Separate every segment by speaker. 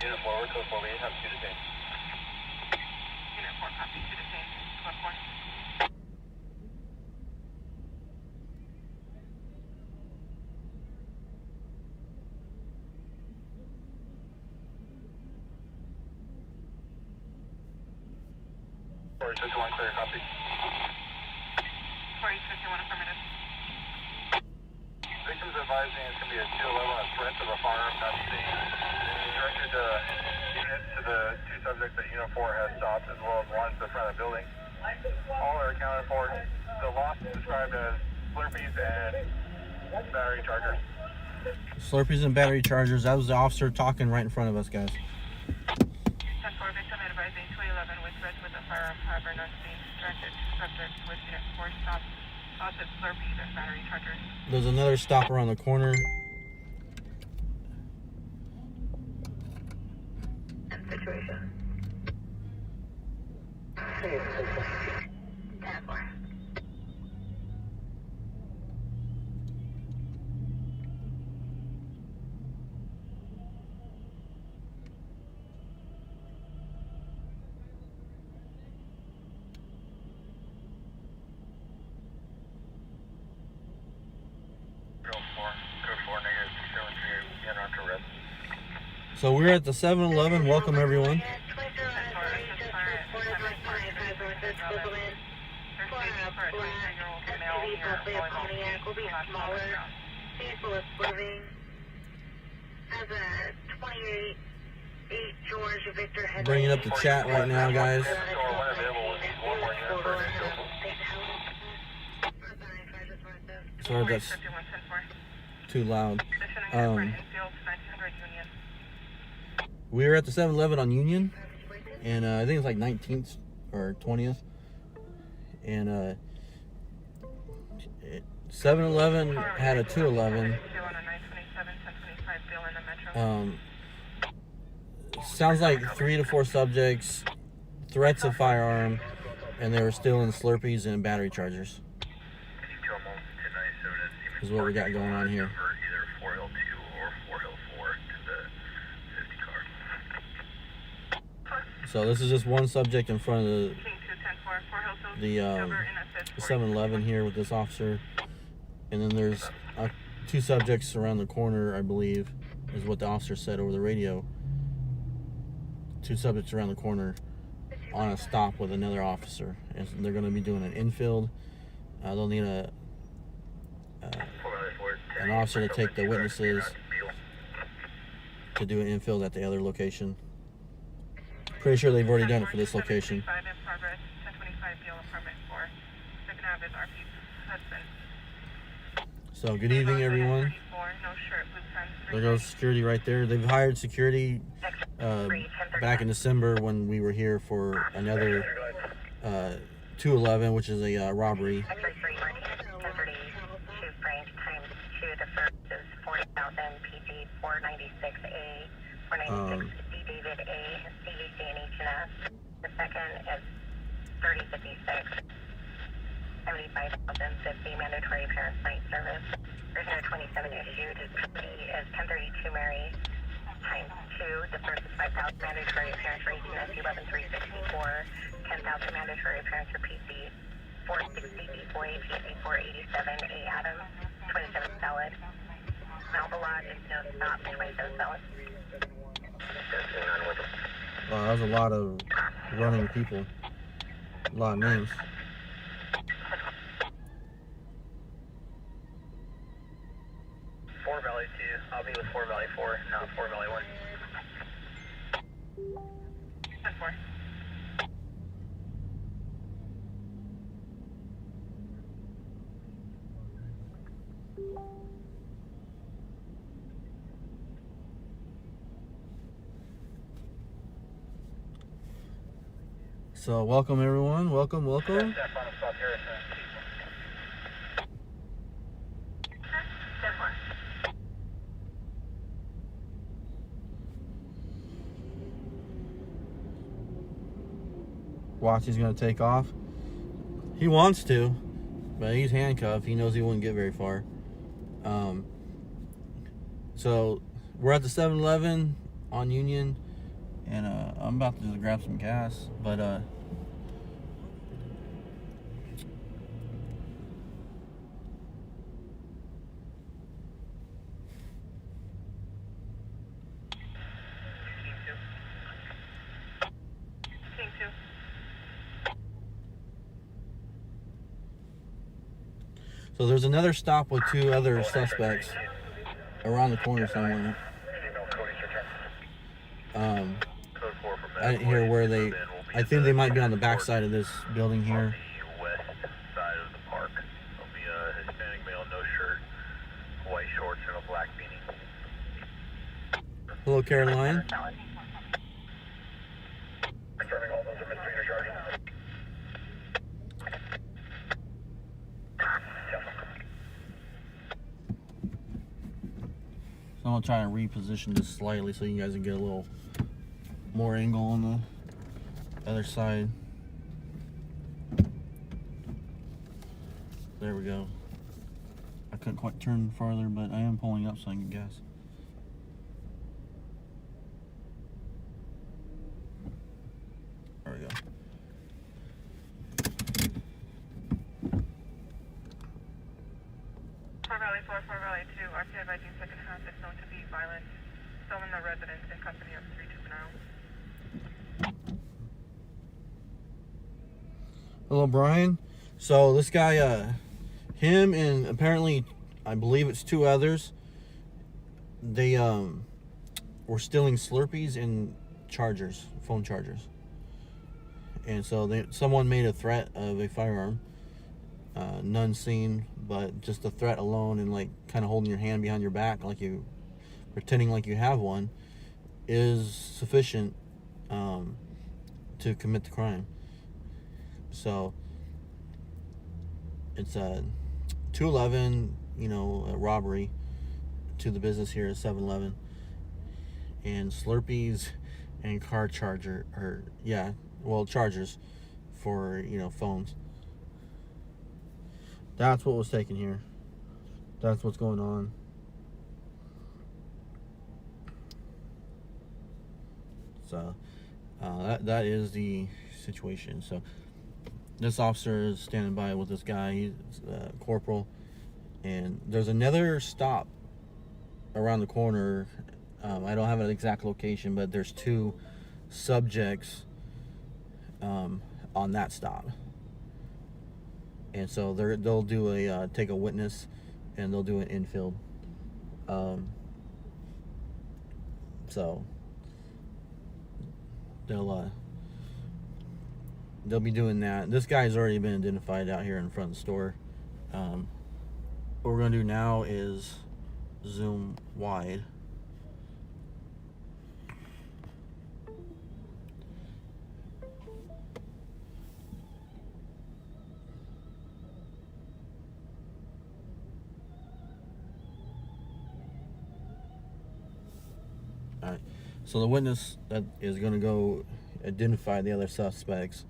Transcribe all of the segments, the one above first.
Speaker 1: Unit 4, we're code 4, we have 2 detained.
Speaker 2: Unit 4, copy, 2 detained, code 4.
Speaker 1: Or 51 clear, copy.
Speaker 2: 4851 affirmative.
Speaker 1: Victims advising it's going to be a 211 on threats of a firearm not seen. Directed units to the 2 subjects that Unit 4 has stopped, as well as one to the front of the building. All are accounted for. The loss is described as Slurpees and battery chargers.
Speaker 3: Slurpees and battery chargers. That was the officer talking right in front of us, guys.
Speaker 2: 10-4, victim advising 211 with threats with a firearm, however not seen. Directed to subjects with Unit 4 stopped. Lost Slurpees and battery chargers.
Speaker 3: There's another stop around the corner.
Speaker 2: Situation. 10-4.
Speaker 3: So we're at the 7-Eleven. Welcome, everyone. Bringing up the chat right now, guys. Sorry, that's too loud. We're at the 7-Eleven on Union, and I think it's like 19th or 20th. And 7-Eleven had a 211. Sounds like 3 to 4 subjects, threats of firearm, and they were stealing Slurpees and battery chargers. Is what we got going on here. So this is just one subject in front of the 7-Eleven here with this officer, and then there's 2 subjects around the corner, I believe, is what the officer said over the radio. 2 subjects around the corner on a stop with another officer, and they're going to be doing an infield. They'll need an officer to take the witnesses to do an infield at the other location. Pretty sure they've already done it for this location. So good evening, everyone. There goes security right there. They've hired security back in December when we were here for another 211, which is a robbery.
Speaker 2: David A, CVC and H&S. The second is 3056, 75,050 mandatory parent night service. Prisoner 27 issued. His custody is 1032 Mary times 2. The first is 5,000 mandatory appearance for H&S 11364, 10,000 mandatory appearance for PC 460 B4A, PC 487 A Adam, 27 solid. Malbalot is no stop, 27 solid.
Speaker 3: Wow, that was a lot of running people. A lot of names.
Speaker 1: Four Valley 2. I'll be with 4 Valley 4, not 4 Valley 1.
Speaker 2: 10-4.
Speaker 3: So welcome, everyone. Welcome. Watch, he's going to take off. He wants to, but he's handcuffed. He knows he wouldn't get very far. So we're at the 7-Eleven on Union. and I'm about to just grab some gas, but so there's another stop with 2 other suspects around the corner somewhere. I didn't hear where they. I think they might be on the back side of this building here.
Speaker 1: The west side of the park. There'll be a Hispanic male, no shirt, white shorts, and a black beanie.
Speaker 3: Hello, Caroline.
Speaker 1: Confirming all those are misdemeanor charges.
Speaker 3: So I'm gonna try and reposition this slightly so you guys can get a little more angle on the other side. There we go. I couldn't quite turn farther, but I am pulling up so I can get gas. There we go.
Speaker 4: Valley 4, Valley 2, RPI by June 2nd half is known to be violent. Still in the residence in company of 3 juveniles.
Speaker 3: Hello, Brian. So this guy, him and apparently, I believe it's 2 others, they were stealing Slurpees and chargers, phone chargers. And so someone made a threat of a firearm. None seen, but just the threat alone and like kind of holding your hand behind your back like you pretending like you have one is sufficient to commit the crime. So it's a 211, a robbery to the business here at 7-Eleven, and Slurpees and car charger, or chargers for phones. That's what was taken here. That's what's going on. So that is the situation. So this officer is standing by with this guy. He's corporal, and there's another stop around the corner. I don't have an exact location, but there's 2 subjects on that stop. And so they'll do take a witness, and they'll do an infield. So they'll be doing that. This guy's already been identified out here in front of the store. What we're gonna do now is zoom wide. Alright, so the witness that is going to go identify the other suspects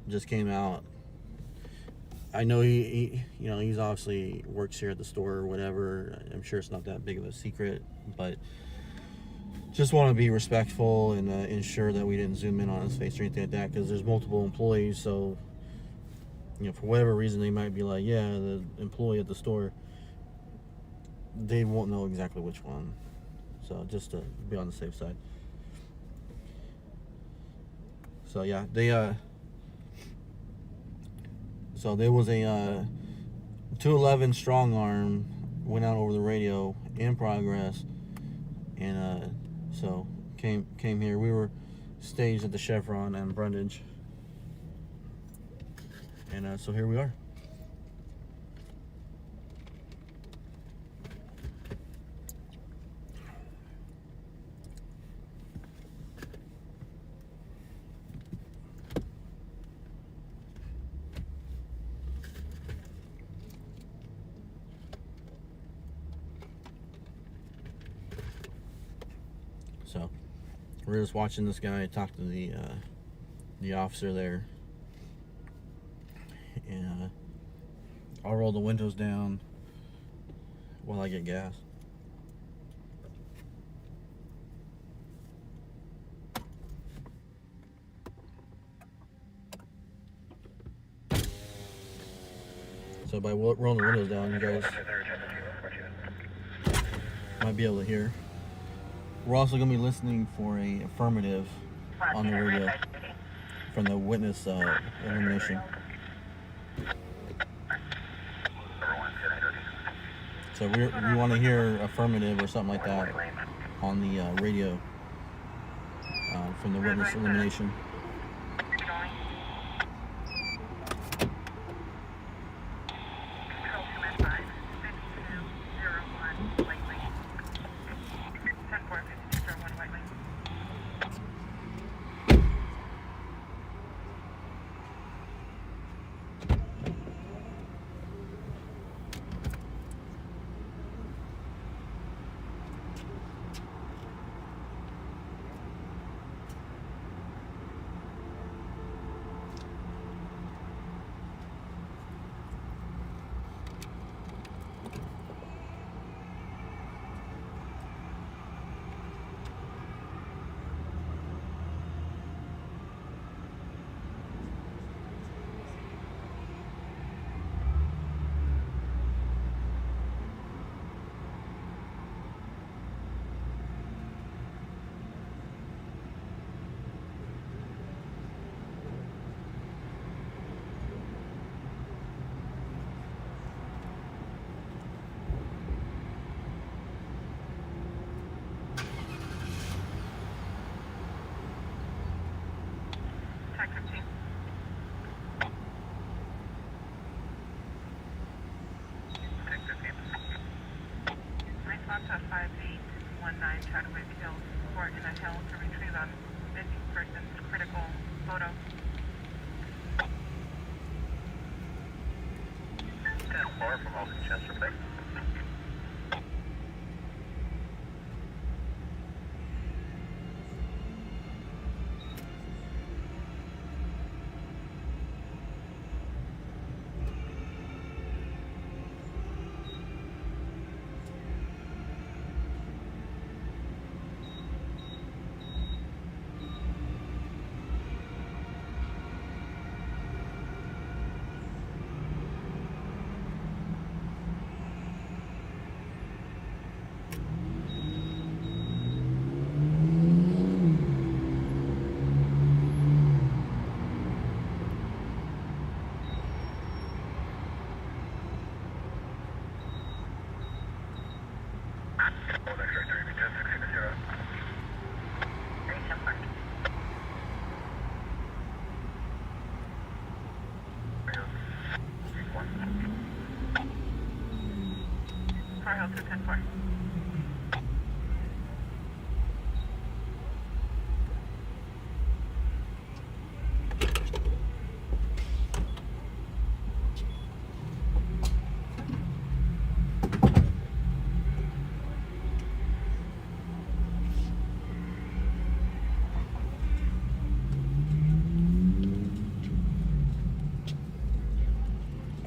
Speaker 3: just came out. I know he's obviously works here at the store or whatever. I'm sure it's not that big of a secret, but just want to be respectful and ensure that we didn't zoom in on his face or anything like that, because there's multiple employees, so for whatever reason they might be like, yeah, the employee at the store. They won't know exactly which one. So just to be on the safe side. So yeah, so there was a 211 strong arm went out over the radio in progress, and so came here. We were staged at the Chevron and Brundage, and so here we are. So we're just watching this guy talk to the officer there, and I'll roll the windows down while I get gas. So by rolling the windows down, you guys might be able to hear. We're also going to be listening for a affirmative on the radio from the witness elimination. So we want to hear affirmative or something like that on the radio from the witness elimination.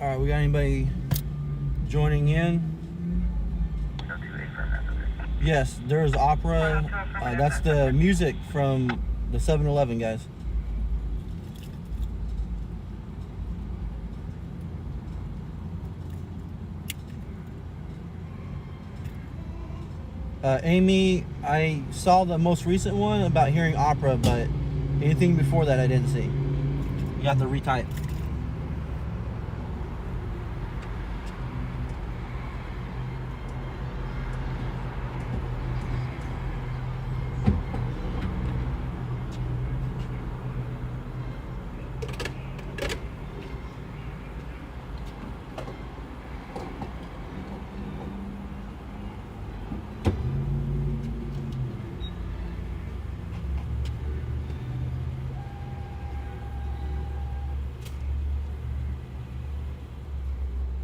Speaker 3: All right, we got anybody joining in? Yes, there's opera. That's the music from the 7-Eleven, guys. Amy, I saw the most recent one about hearing opera, but anything before that I didn't see. You have to retype.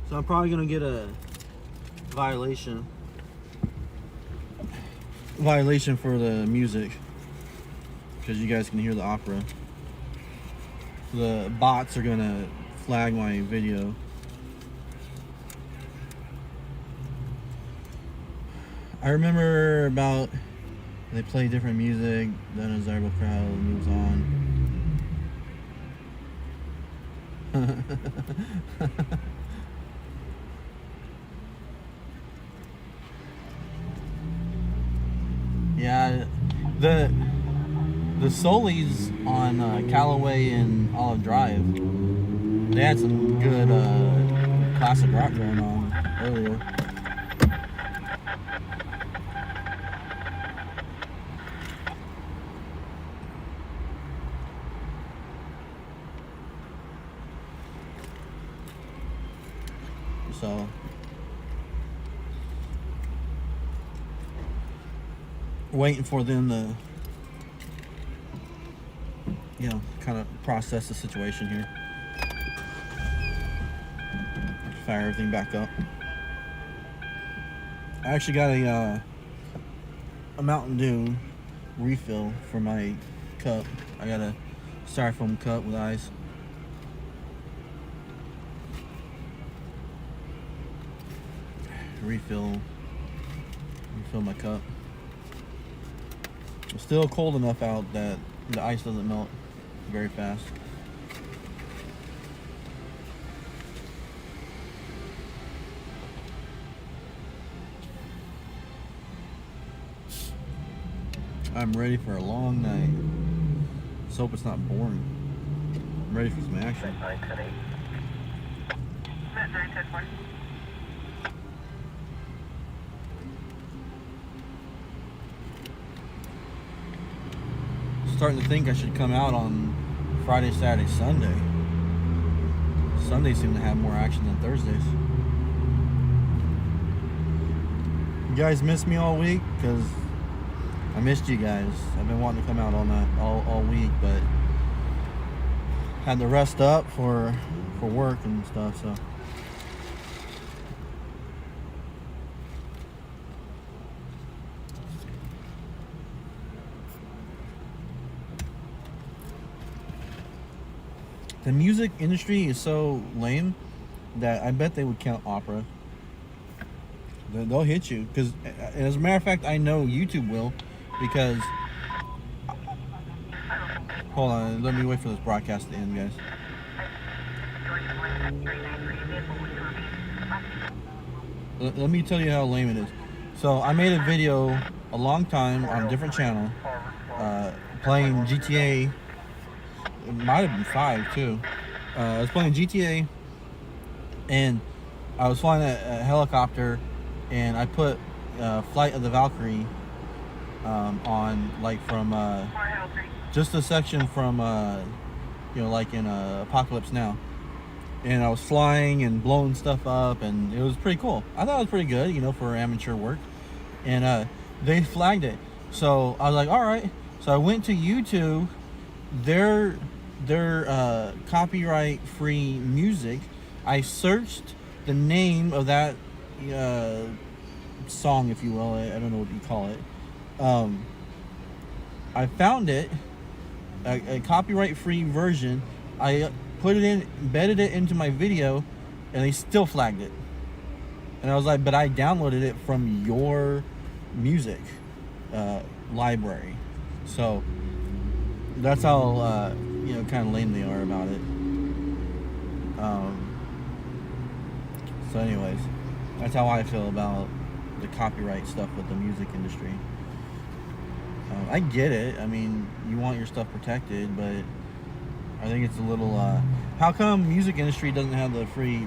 Speaker 3: So I'm probably gonna get a violation for the music because you guys can hear the opera. The bots are gonna flag my video. I remember about they play different music, the undesirable crowd moves on. Yeah, the Solis on Callaway and Olive Drive, they had some good classic rock going on earlier. So waiting for them to, you know, kind of process the situation here. Fire everything back up. I actually got a Mountain Dew refill for my cup. I got a styrofoam cup with ice. Refill my cup. It's still cold enough out that the ice doesn't melt very fast. I'm ready for a long night. Let's hope it's not boring. I'm ready for some action. Starting to think I should come out on Friday, Saturday, Sunday. Sundays seem to have more action than Thursdays. You guys miss me all week? Because I missed you guys. I've been wanting to come out all week, but had to rest up for work and stuff, so. The music industry is so lame that I bet they would count opera. They'll hit you, because as a matter of fact, I know YouTube will, because hold on, let me wait for this broadcast to end, guys. Let me tell you how lame it is. So I made a video a long time on a different channel playing GTA. It might have been 5 too. I was playing GTA and I was flying a helicopter, and I put Flight of the Valkyrie on, like, from just a section from you know, like in Apocalypse Now, and I was flying and blowing stuff up, and it was pretty cool. I thought it was pretty good, you know, for amateur work, and they flagged it. So I was like, all right. So I went to YouTube. Their copyright free music. I searched the name of that song, if you will. I don't know what you call it. I found it, a copyright free version. I put it in, embedded it into my video, and they still flagged it. And I was like, but I downloaded it from your music library. So that's how you know, kind of lame they are about it. So anyways, that's how I feel about the copyright stuff with the music industry. I get it. I mean, you want your stuff protected, but I think it's a little how come music industry doesn't have the free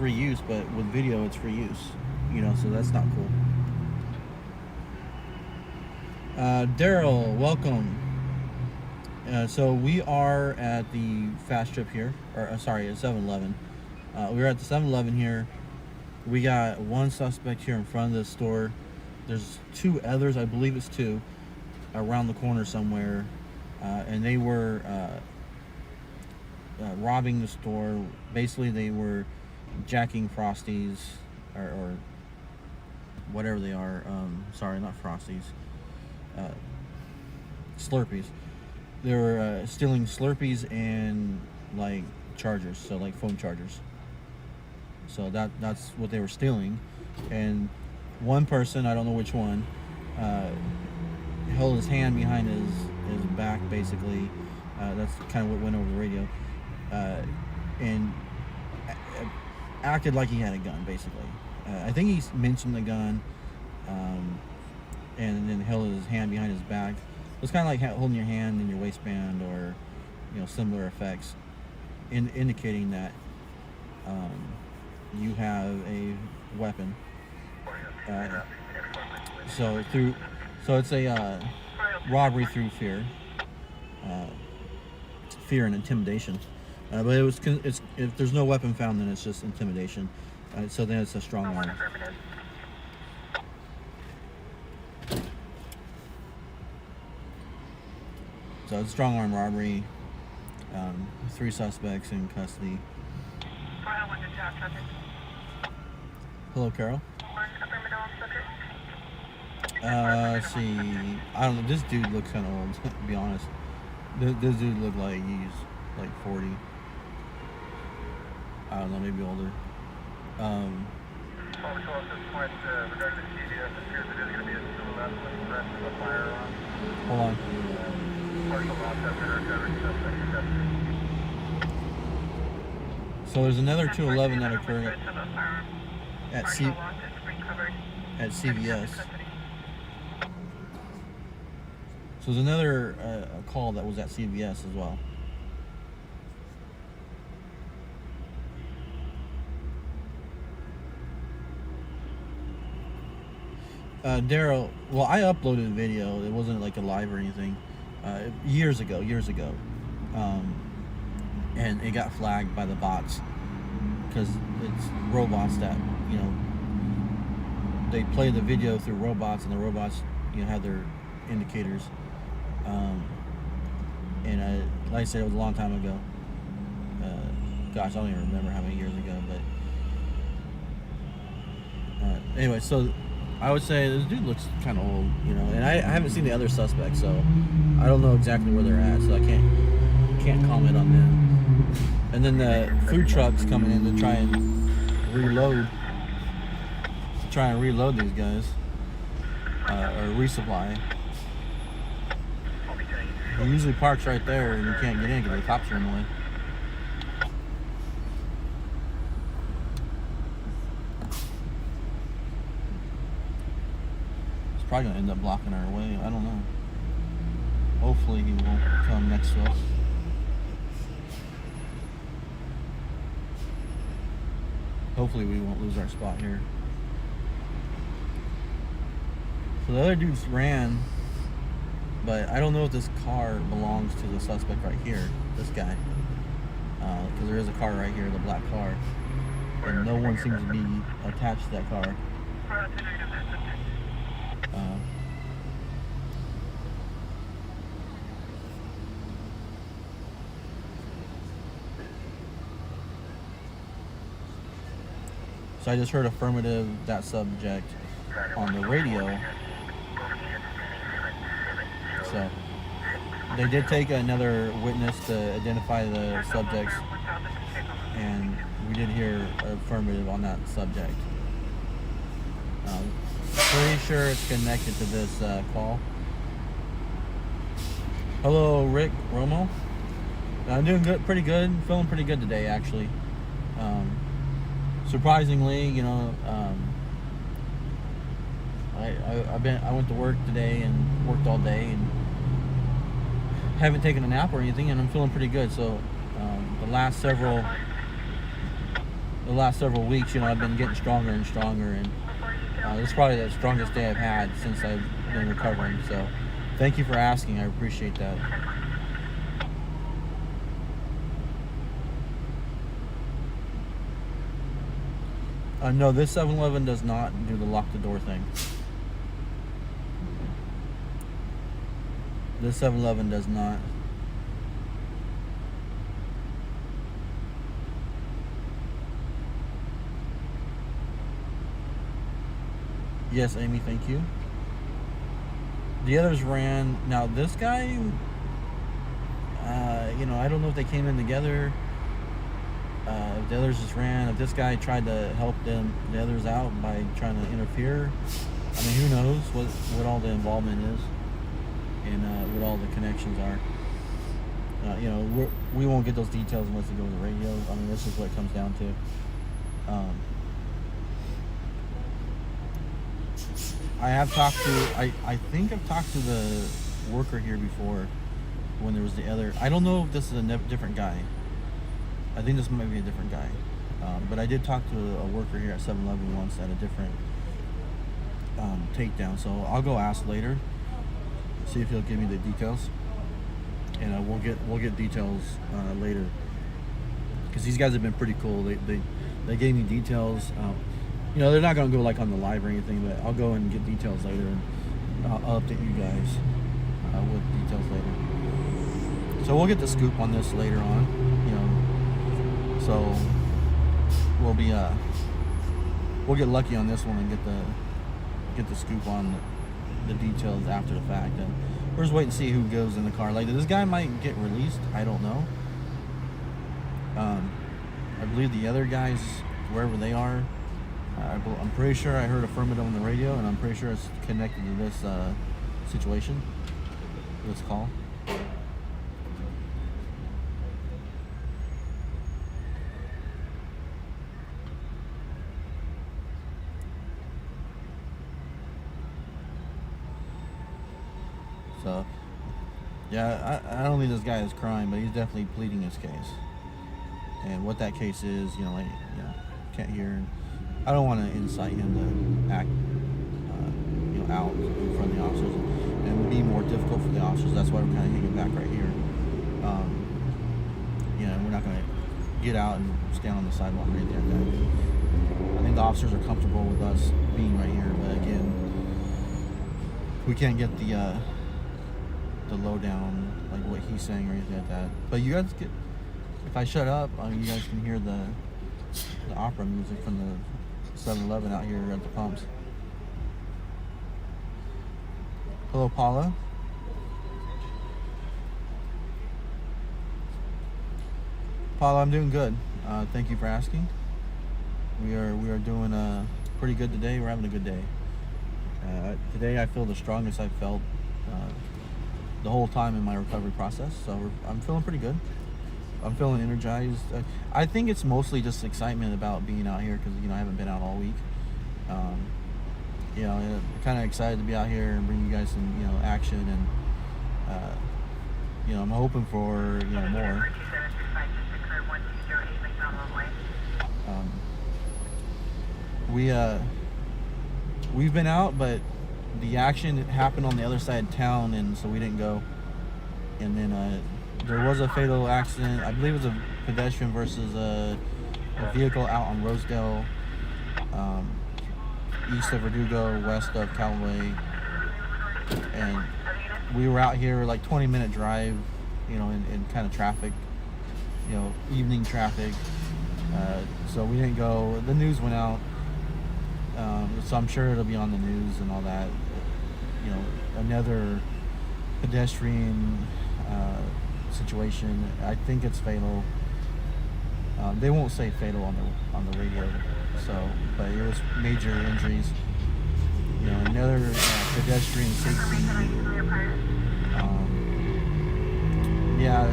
Speaker 3: use, but with video it's free use, you know? So that's not cool. Daryl, welcome. So we are at the Fast Trip here, or sorry, at 7-Eleven. We're at the 7-Eleven here. We got one suspect here in front of the store. There's 2 others, I believe it's 2, around the corner somewhere, and they were robbing the store. Basically, they were jacking Frosties, or whatever they are. Sorry, not Frosties. Slurpees. They were stealing Slurpees and, like, chargers, so like phone chargers. So that's what they were stealing. And one person, I don't know which one, held his hand behind his back, basically. That's kind of what went over the radio. And acted like he had a gun, basically. I think he mentioned the gun. and then held his hand behind his back. It's kind of like holding your hand in your waistband, or similar effects, indicating that you have a weapon. So it's a robbery through fear, fear and intimidation. But if there's no weapon found, then it's just intimidation. So then it's a strong arm. So it's strong arm robbery. 3 suspects in custody. Hello, Carol. Let's see. I don't know. This dude looks kind of old, to be honest. This dude looked like he's like 40. I don't know, maybe older.
Speaker 1: Regarding the CVS, it appears it is going to be a 211 with threats of a firearm.
Speaker 3: Hold on.
Speaker 1: Partial loss after recovery suspect in custody.
Speaker 3: So there's another 211 that occurred at CVS. So there's another call that was at CVS as well. Daryl, well, I uploaded a video. It wasn't like a live or anything. Years ago. And it got flagged by the bots because it's robots that, they play the video through robots, and the robots, have their indicators. And like I said, it was a long time ago. Gosh, I don't even remember how many years ago, but anyway, so I would say this dude looks kind of old, and I haven't seen the other suspects, so I don't know exactly where they're at, so I can't comment on them. And then the food trucks coming in to try and reload these guys, or resupply. He usually parks right there, and you can't get in because the cops are in the way. It's probably gonna end up blocking our way. I don't know. Hopefully he won't come next to us. Hopefully we won't lose our spot here. So the other dudes ran, but I don't know if this car belongs to the suspect right here, this guy. Because there is a car right here, the black car. And no one seems to be attached to that car. So I just heard affirmative, that subject, on the radio. So they did take another witness to identify the subjects, and we did hear affirmative on that subject. Pretty sure it's connected to this call. Hello, Rick Romo. I'm doing good, pretty good, feeling pretty good today, actually. Surprisingly, I went to work today and worked all day and haven't taken a nap or anything, and I'm feeling pretty good. So the last several weeks, I've been getting stronger and stronger, and this is probably the strongest day I've had since I've been recovering. So thank you for asking. I appreciate that. No, this 7-Eleven does not do the lock the door thing. This 7-Eleven does not. Yes, Amy, thank you. The others ran. Now this guy, I don't know if they came in together. If the others just ran, if this guy tried to help the others out by trying to interfere, I mean, who knows what all the involvement is and what all the connections are. We won't get those details unless it goes to the radio. I mean, this is what it comes down to. I have talked to, I think I've talked to the worker here before when there was the other, I don't know if this is a different guy. I think this might be a different guy. But I did talk to a worker here at 7-Eleven once at a different takedown. So I'll go ask later, see if he'll give me the details. And we'll get details later. Because these guys have been pretty cool. They gave me details. You know, they're not going to go like on the live or anything, but I'll go and get details later, and I'll update you guys with details later. So we'll get the scoop on this later on, you know. So we'll get lucky on this one and get the scoop on the details after the fact. And we're just waiting to see who goes in the car. Like, this guy might get released. I don't know. I believe the other guys, wherever they are, I'm pretty sure I heard affirmative on the radio, and I'm pretty sure it's connected to this situation, this call. So, yeah, I don't think this guy is crying, but he's definitely pleading his case. And what that case is, you know, like, you know, can't hear. And I don't want to incite him to act, you know, out in front of the officers, and it would be more difficult for the officers. That's why we're kind of hanging back right here. You know, we're not going to get out and stand on the sidewalk right there. I think the officers are comfortable with us being right here, but again, we can't get the lowdown, like what he's saying or anything like that. But you guys get, if I shut up, you guys can hear the opera music from the 7-Eleven out here at the pumps. Hello, Paula. Paula, I'm doing good. Thank you for asking. We are doing pretty good today. We're having a good day. Today I feel the strongest I've felt the whole time in my recovery process. So I'm feeling pretty good. I'm feeling energized. I think it's mostly just excitement about being out here because, you know, I haven't been out all week. You know, kind of excited to be out here and bring you guys some, you know, action, and you know, I'm hoping for, you know, more. We've been out, but the action happened on the other side of town, and so we didn't go. And then there was a fatal accident. I believe it was a pedestrian versus a vehicle out on Rosedale, east of Verdugo, west of Callaway. And we were out here like 20-minute drive, you know, in kind of traffic, you know, evening traffic. So we didn't go. The news went out, so I'm sure it'll be on the news and all that. You know, another pedestrian situation. I think it's fatal. They won't say fatal on the radio, so, but it was major injuries. You know, another pedestrian safety. Yeah,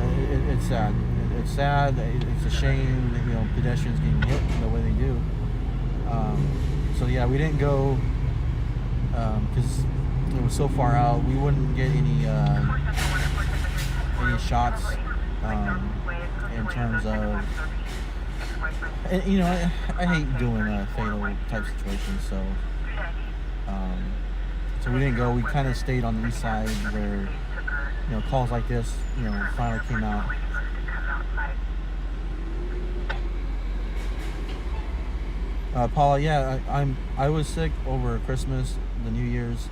Speaker 3: it's sad. It's sad. It's a shame that, you know, pedestrians getting hit the way they do. So yeah, we didn't go because it was so far out. We wouldn't get any shots in terms of, and, you know, I hate doing fatal type situations. So we didn't go. We kind of stayed on the east side where, you know, calls like this, you know, finally came out. Paula, yeah, I was sick over Christmas, the New Year's.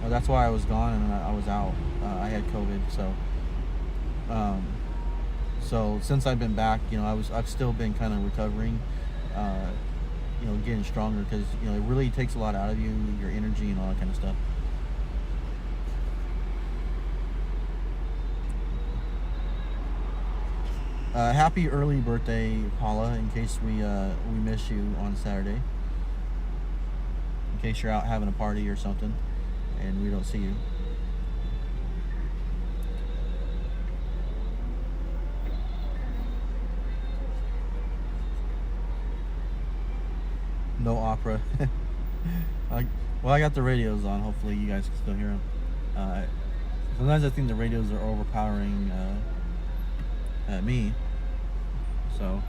Speaker 3: That's why I was gone, and I was out. I had COVID, so since I've been back, you know, I've still been kind of recovering, you know, getting stronger, because, you know, it really takes a lot out of you, your energy and all that kind of stuff. Happy early birthday, Paula, in case we miss you on Saturday. In case you're out having a party or something and we don't see you. No opera. Well, I got the radios on. Hopefully, you guys can still hear them. Sometimes I think the radios are overpowering me. So.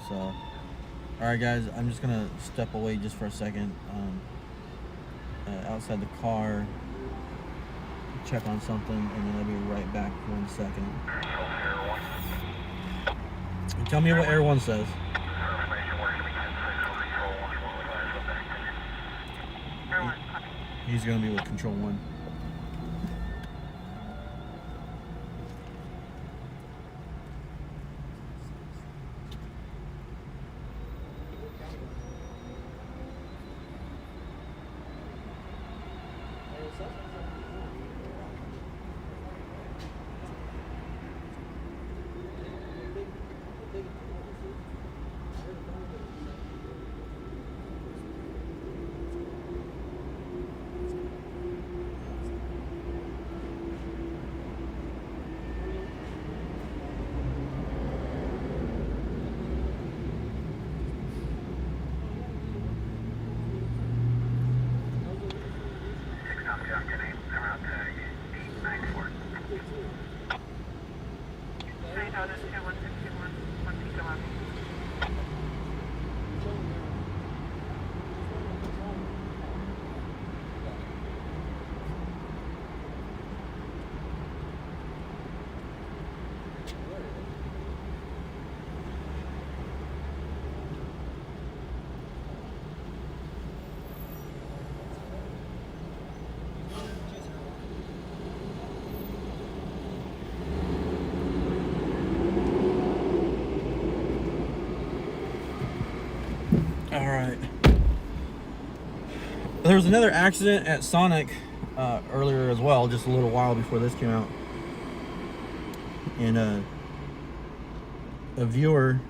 Speaker 3: So, alright guys, I'm just gonna step away just for a second, outside the car, check on something, and then I'll be right back for 1 second. And tell me what Air 1 says. He's gonna be with Control 1. Alright. There was another accident at Sonic earlier as well, just a little while before this came out. And a viewer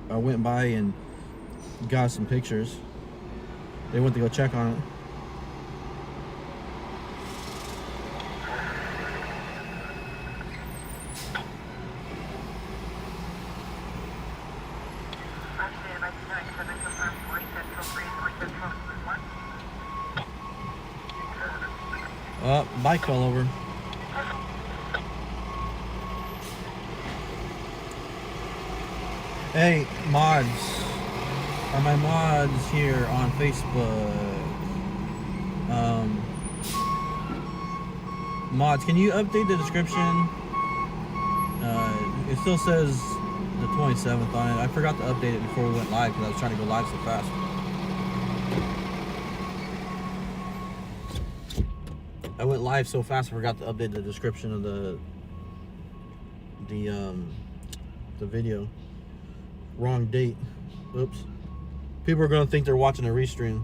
Speaker 3: went by and got some pictures. They went to go check on it. Bike fell over. Hey, mods. Are my mods here on Facebook? Mods, can you update the description? It still says the 27th on it. I forgot to update it before we went live because I was trying to go live so fast. I went live so fast I forgot to update the description of the video. Wrong date. Oops. People are gonna think they're watching a restream.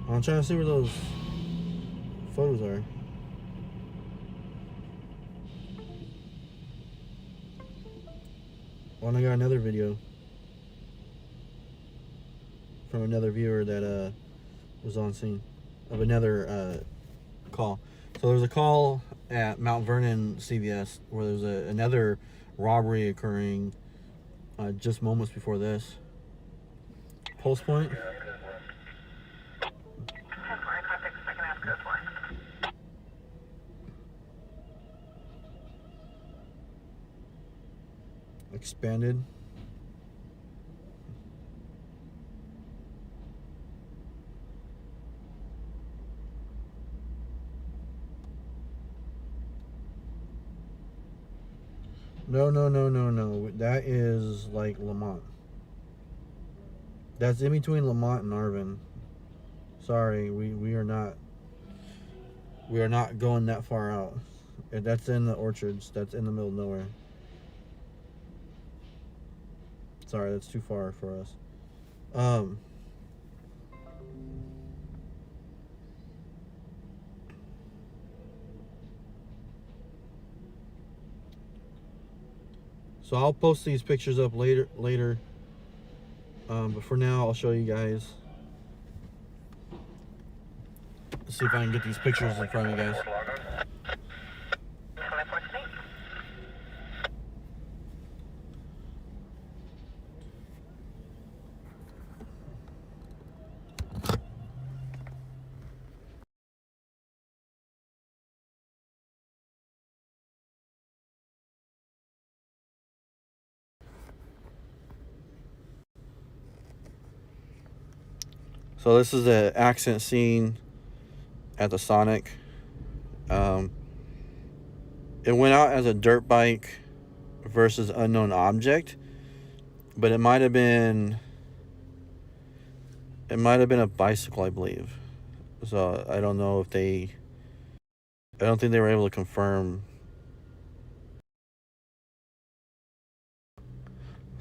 Speaker 3: I'm trying to see where those photos are. Oh, and I got another video from another viewer that was on scene of another call. So there's a call at Mount Vernon CVS where there's another robbery occurring just moments before this. Pulse point. Expanded. No. That is like Lamont. That's in between Lamont and Arvin. Sorry, we are not going that far out. That's in the orchards. That's in the middle of nowhere. Sorry, that's too far for us. So I'll post these pictures up later. But for now, I'll show you guys. Let's see if I can get these pictures in front of you guys. So this is the accident scene at the Sonic. It went out as a dirt bike versus unknown object, but it might have been a bicycle, I believe. So I don't know if I don't think they were able to confirm.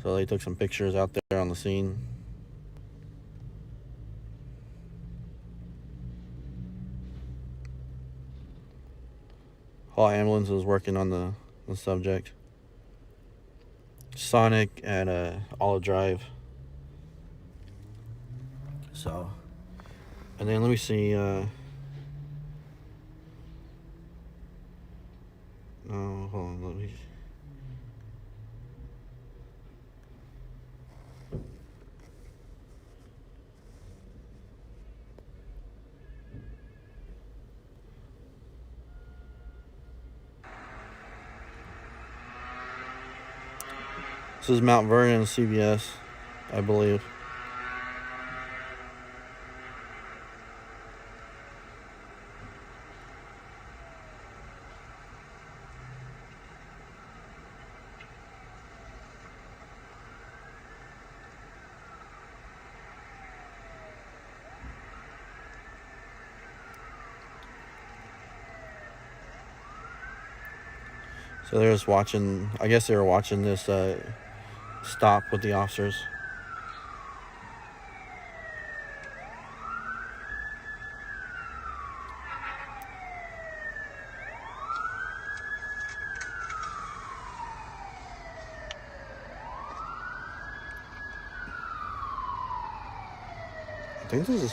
Speaker 3: So they took some pictures out there on the scene. Hall ambulance is working on the subject. Sonic at Olive Drive. So, and then let me see. Oh, hold on. Let me. This is Mount Vernon CVS, I believe. So they're just watching, I guess they were watching this stop with the officers. I think this is...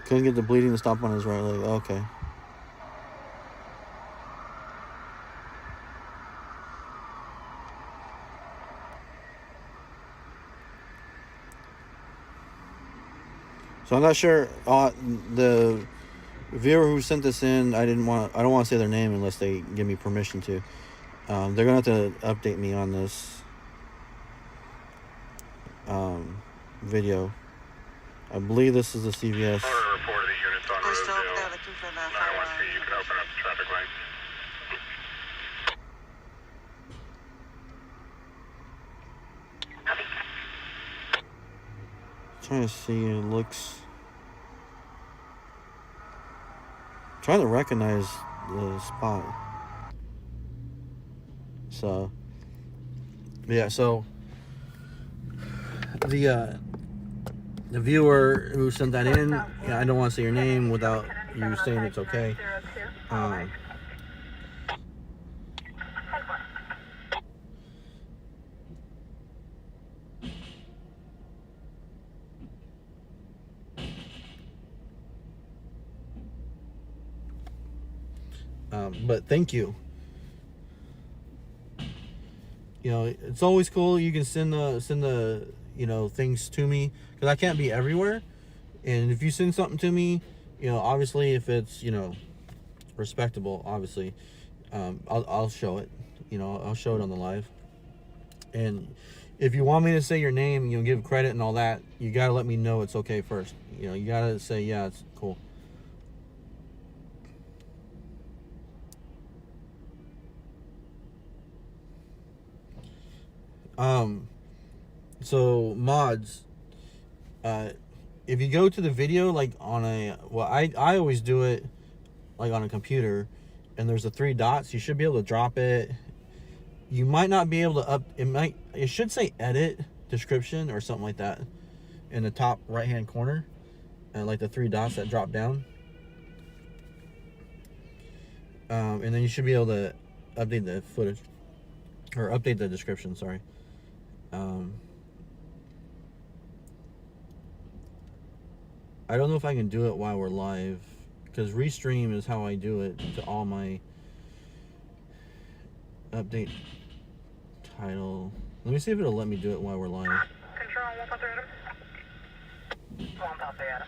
Speaker 3: Couldn't get the bleeding to stop on his right leg. Okay. So I'm not sure. The viewer who sent this in, I don't want to say their name unless they give me permission to. They're gonna have to update me on this video. I believe this is the CVS.
Speaker 5: We're still over there looking for the fire.
Speaker 1: You can open up the traffic light.
Speaker 3: Trying to see, it looks... Trying to recognize the spot. So, yeah, so the viewer who sent that in, I don't want to say your name without you saying it's okay. But thank you. You know, it's always cool. You can send the things to me, because I can't be everywhere. And if you send something to me, obviously if it's respectable, obviously, I'll show it. I'll show it on the live. And if you want me to say your name, give credit and all that, you gotta let me know it's okay first. You gotta say, yeah, it's cool. So mods, if you go to the video, like on I always do it like on a computer, and there's the 3 dots, you should be able to drop it. You might not be able to it should say edit description or something like that in the top right hand corner, and like the 3 dots that drop down. And then you should be able to update the footage, or update the description, sorry. I don't know if I can do it while we're live, because restream is how I do it to all my update title. Let me see if it'll let me do it while we're live.
Speaker 4: Control 153 Adam. 153 Adam.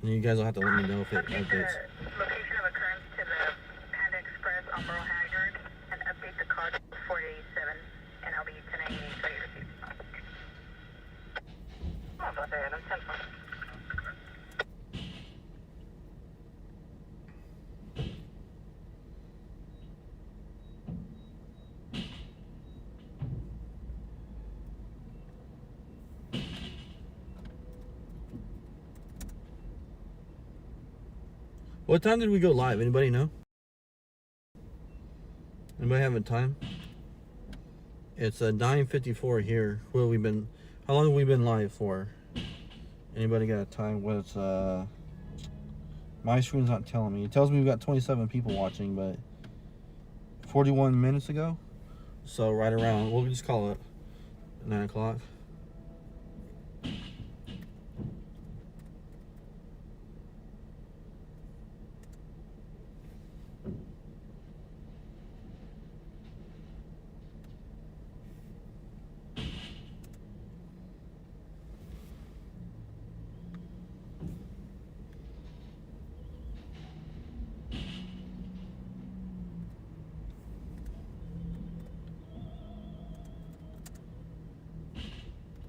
Speaker 3: And you guys will have to let me know if it
Speaker 2: Update
Speaker 3: updates.
Speaker 2: the location of occurrence to the Panda Express on Merle Haggard and update the card to 487 and I'll be 1098 so you receive. 153 Adam, 10-4.
Speaker 3: What time did we go live? Anybody know? Anybody have a time? It's 9:54 here. How long have we been live for? Anybody got a time? What's my screen's not telling me. It tells me we've got 27 people watching, but 41 minutes ago. So right around, we'll just call it 9 o'clock.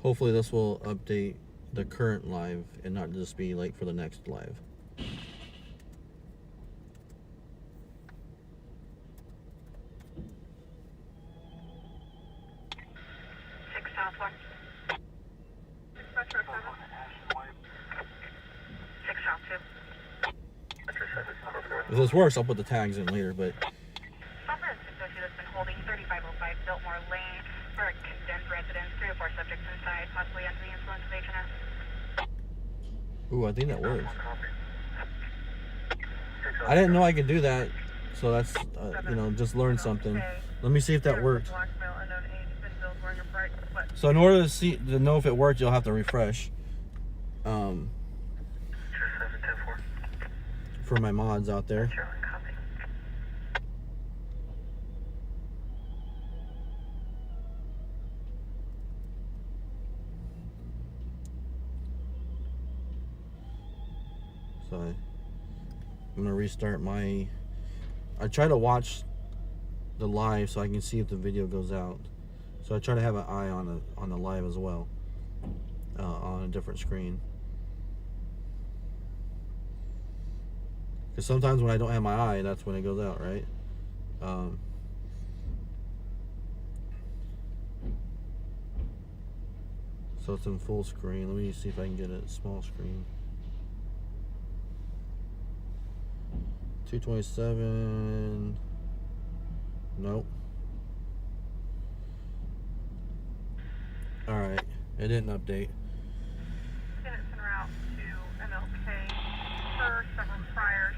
Speaker 3: Hopefully this will update the current live and not just be like for the next live.
Speaker 2: 6 Southwest. 6 South 2.
Speaker 3: If this works, I'll put the tags in later, but
Speaker 2: Sovereign associate has been holding 3505 Biltmore Lane for a condemned residence. 3 or 4 subjects inside, possibly under the influence of HNS.
Speaker 3: ooh, I think that works. I didn't know I could do that, so that's just learn something. Let me see if that worked. So in order to know if it worked, you'll have to refresh. For my mods out there. So I'm gonna restart my. I try to watch the live so I can see if the video goes out. So I try to have an eye on the live as well, on a different screen. Because sometimes when I don't have my eye, that's when it goes out, right? So it's in full screen. Let me see if I can get a small screen. 227. Nope. Alright. It didn't update.
Speaker 4: Units en route to MLK for several priors.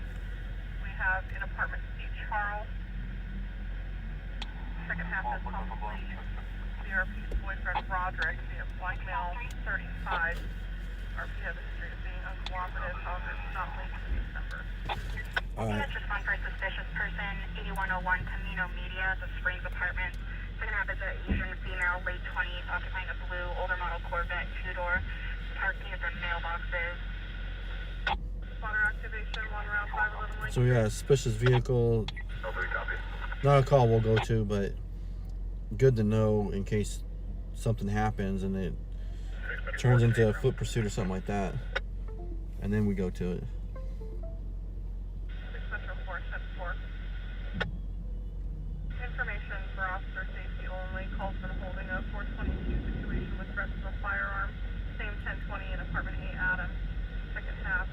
Speaker 4: We have in apartment C, Charles. Second half is possibly CRP's boyfriend, Roderick, via blackmail 35. RP has a history of being uncooperative, however, it's not linked to these numbers.
Speaker 3: Alright.
Speaker 2: Units respond for a suspicious person, 8101 Camino Media, the Springs Apartments. Second half is an Asian female, late 20s, occupying a blue, older model Corvette two-door, parked near the mailboxes.
Speaker 4: Spotter activation, 1 round 511 link.
Speaker 3: So we got a suspicious vehicle. Not a call we'll go to, but good to know in case something happens and it turns into a foot pursuit or something like that. And then we go to it.
Speaker 4: Information for officer safety only. Calls been holding a 422 situation with threats of a firearm. Same 1020 in apartment 8 Adams. Second half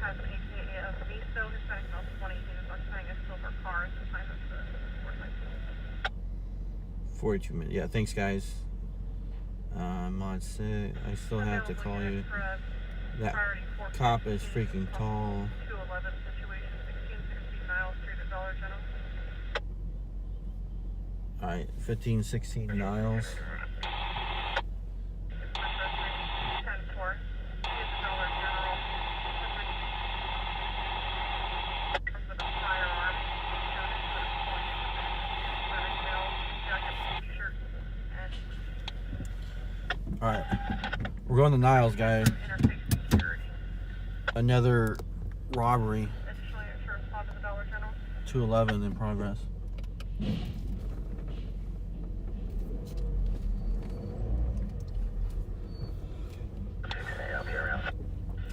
Speaker 4: has an AKA of Visto, Hispanic male 20. He was occupying a silver car at the time of the 419.
Speaker 3: 42 minutes. Yeah, thanks guys. Mod 6. I still have to call you. That cop is freaking tall.
Speaker 4: 211 situation, 1660 Niles Street.
Speaker 3: Alright, 1516 Niles. Alright, we're going to Niles, guys. Another robbery. 211 in progress.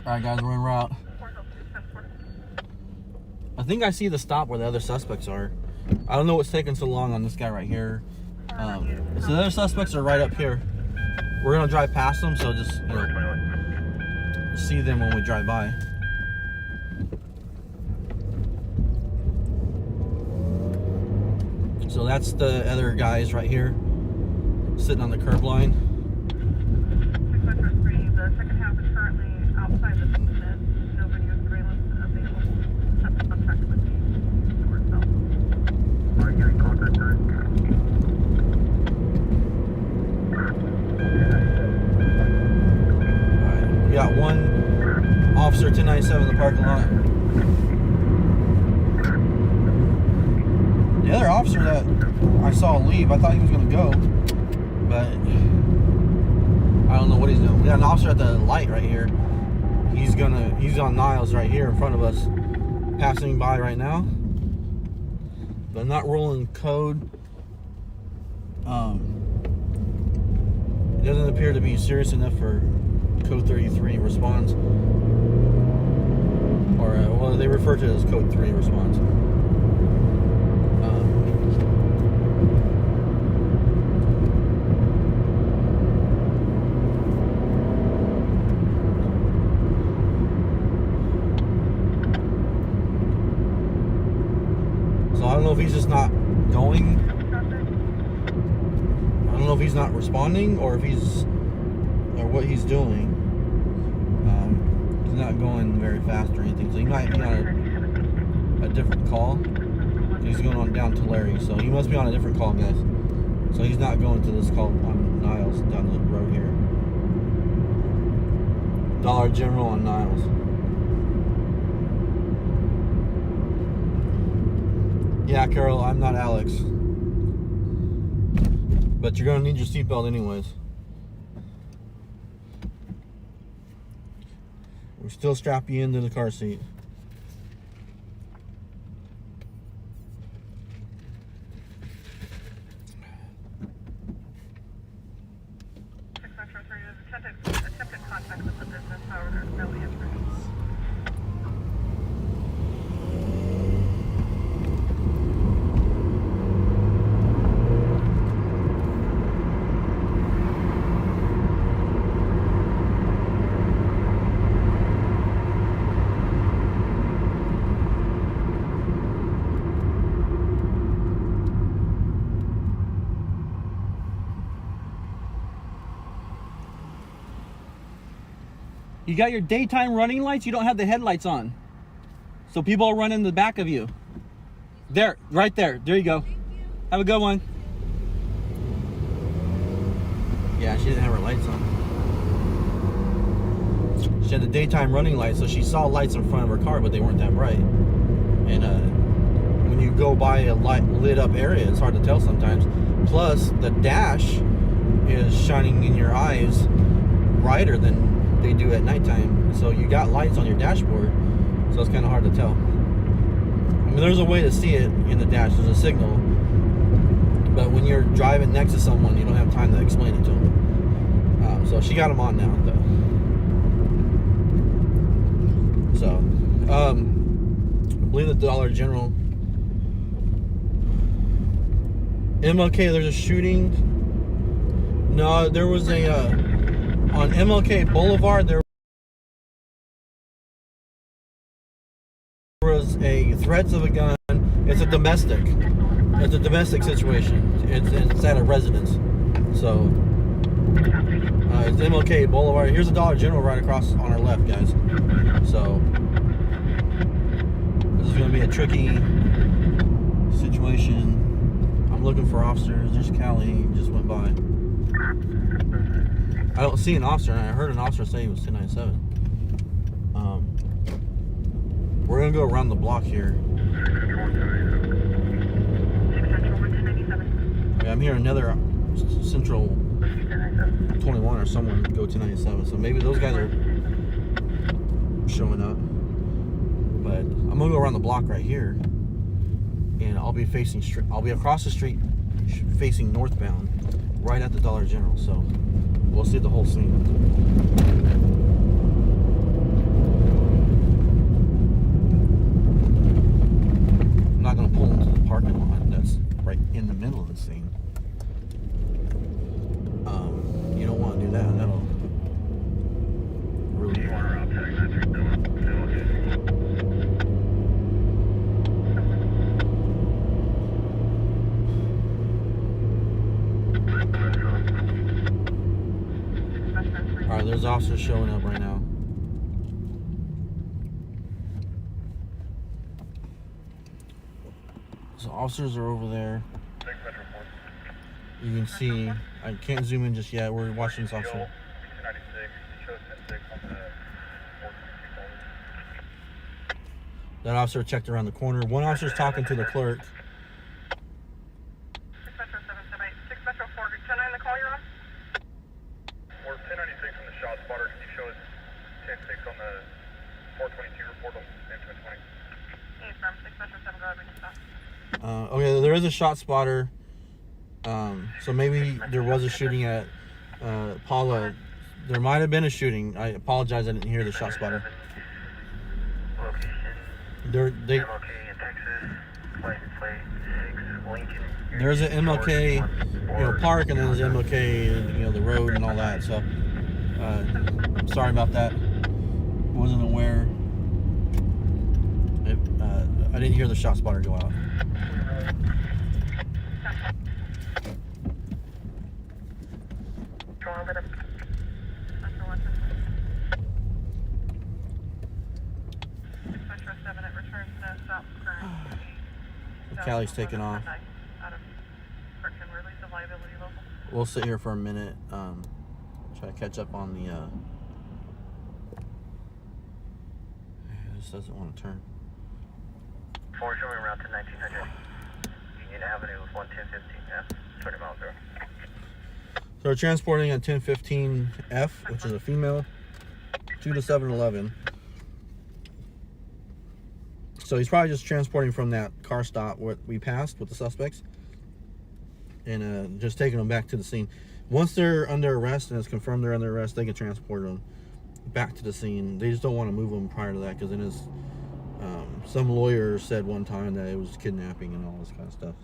Speaker 3: Alright guys, we're en route. I think I see the stop where the other suspects are. I don't know what's taking so long on this guy right here. So the other suspects are right up here. We're gonna drive past them, so just, you know, see them when we drive by. So that's the other guys right here, sitting on the curb line.
Speaker 4: The second half is currently outside the business. No video surveillance available. Have to contact with the store itself. Are you in contact with?
Speaker 3: Alright, we got one officer 1097 in the parking lot. The other officer that I saw leave, I thought he was going to go, but I don't know what he's doing. We got an officer at the light right here. He's on Niles right here in front of us, passing by right now, but not rolling code. It doesn't appear to be serious enough for code 33 response, or well, they refer to it as code 3 response. So I don't know if he's just not going. I don't know if he's not responding or if he's, or what he's doing. He's not going very fast or anything, so he might be on a different call. He's going on down to Larry, so he must be on a different call, guys. So he's not going to this call on Niles down the road here. Dollar General on Niles. Yeah, Carol, I'm not Alex. But you're gonna need your seatbelt anyways. We still strap you into the car seat.
Speaker 4: Attempted contact with the business, however, there's no answer.
Speaker 6: You got your daytime running lights, you don't have the headlights on. So people are running in the back of you. There, right there. There you go. Have a good one.
Speaker 3: Yeah, she didn't have her lights on. She had the daytime running lights, so she saw lights in front of her car, but they weren't that bright. And when you go by a lit up area, it's hard to tell sometimes. Plus, the dash is shining in your eyes brighter than they do at nighttime, so you got lights on your dashboard, so it's kind of hard to tell. I mean, there's a way to see it in the dash, there's a signal, but when you're driving next to someone, you don't have time to explain it to them. So she got them on now, though. So I believe the Dollar General, MLK, there's a shooting. No, there was a on MLK Boulevard, there was a threats of a gun. It's a domestic situation. It's at a residence. So it's MLK Boulevard. Here's a Dollar General right across on our left, guys. So this is going to be a tricky situation. I'm looking for officers. There's Callie, just went by. I don't see an officer, and I heard an officer say he was 1097. We're gonna go around the block here. Okay, I'm hearing another Central 21 or someone go 1097. So maybe those guys are showing up. But I'm gonna go around the block right here, and I'll be facing I'll be across the street, facing northbound, right at the Dollar General. So we'll see the whole scene. I'm not gonna pull into the parking lot. That's right in the middle of the scene. You don't want to do that. That'll really. Alright, there's officers showing up right now. So officers are over there. You can see, I can't zoom in just yet. We're watching this officer. That officer checked around the corner. One officer's talking to the clerk.
Speaker 4: 6 Metro 778. 6 Metro 4, 10-9 the call you're on?
Speaker 1: We're 1096 on the shot spotter. Can you show us 10-6 on the 422 report on M20?
Speaker 4: Hey, from 6 Metro 7, go ahead, make a stop.
Speaker 3: Okay, there is a shot spotter. So maybe there was a shooting at Paula. There might have been a shooting. I apologize, I didn't hear the shot spotter. There's an MLK, park, and then there's MLK, the road and all that. So, sorry about that. Wasn't aware. I didn't hear the shot spotter go out. Callie's taking off. We'll sit here for a minute, try to catch up on the, this doesn't want to turn.
Speaker 1: 4 showing route to 1900 Union Avenue with 11015F, 20 miles there.
Speaker 3: So we're transporting a 1015F, which is a female, to the 7-Eleven. So he's probably just transporting from that car stop what we passed with the suspects, and just taking them back to the scene. Once they're under arrest and it's confirmed they're under arrest, they can transport them back to the scene. They just don't want to move them prior to that, because then some lawyer said one time that it was kidnapping and all this kind of stuff.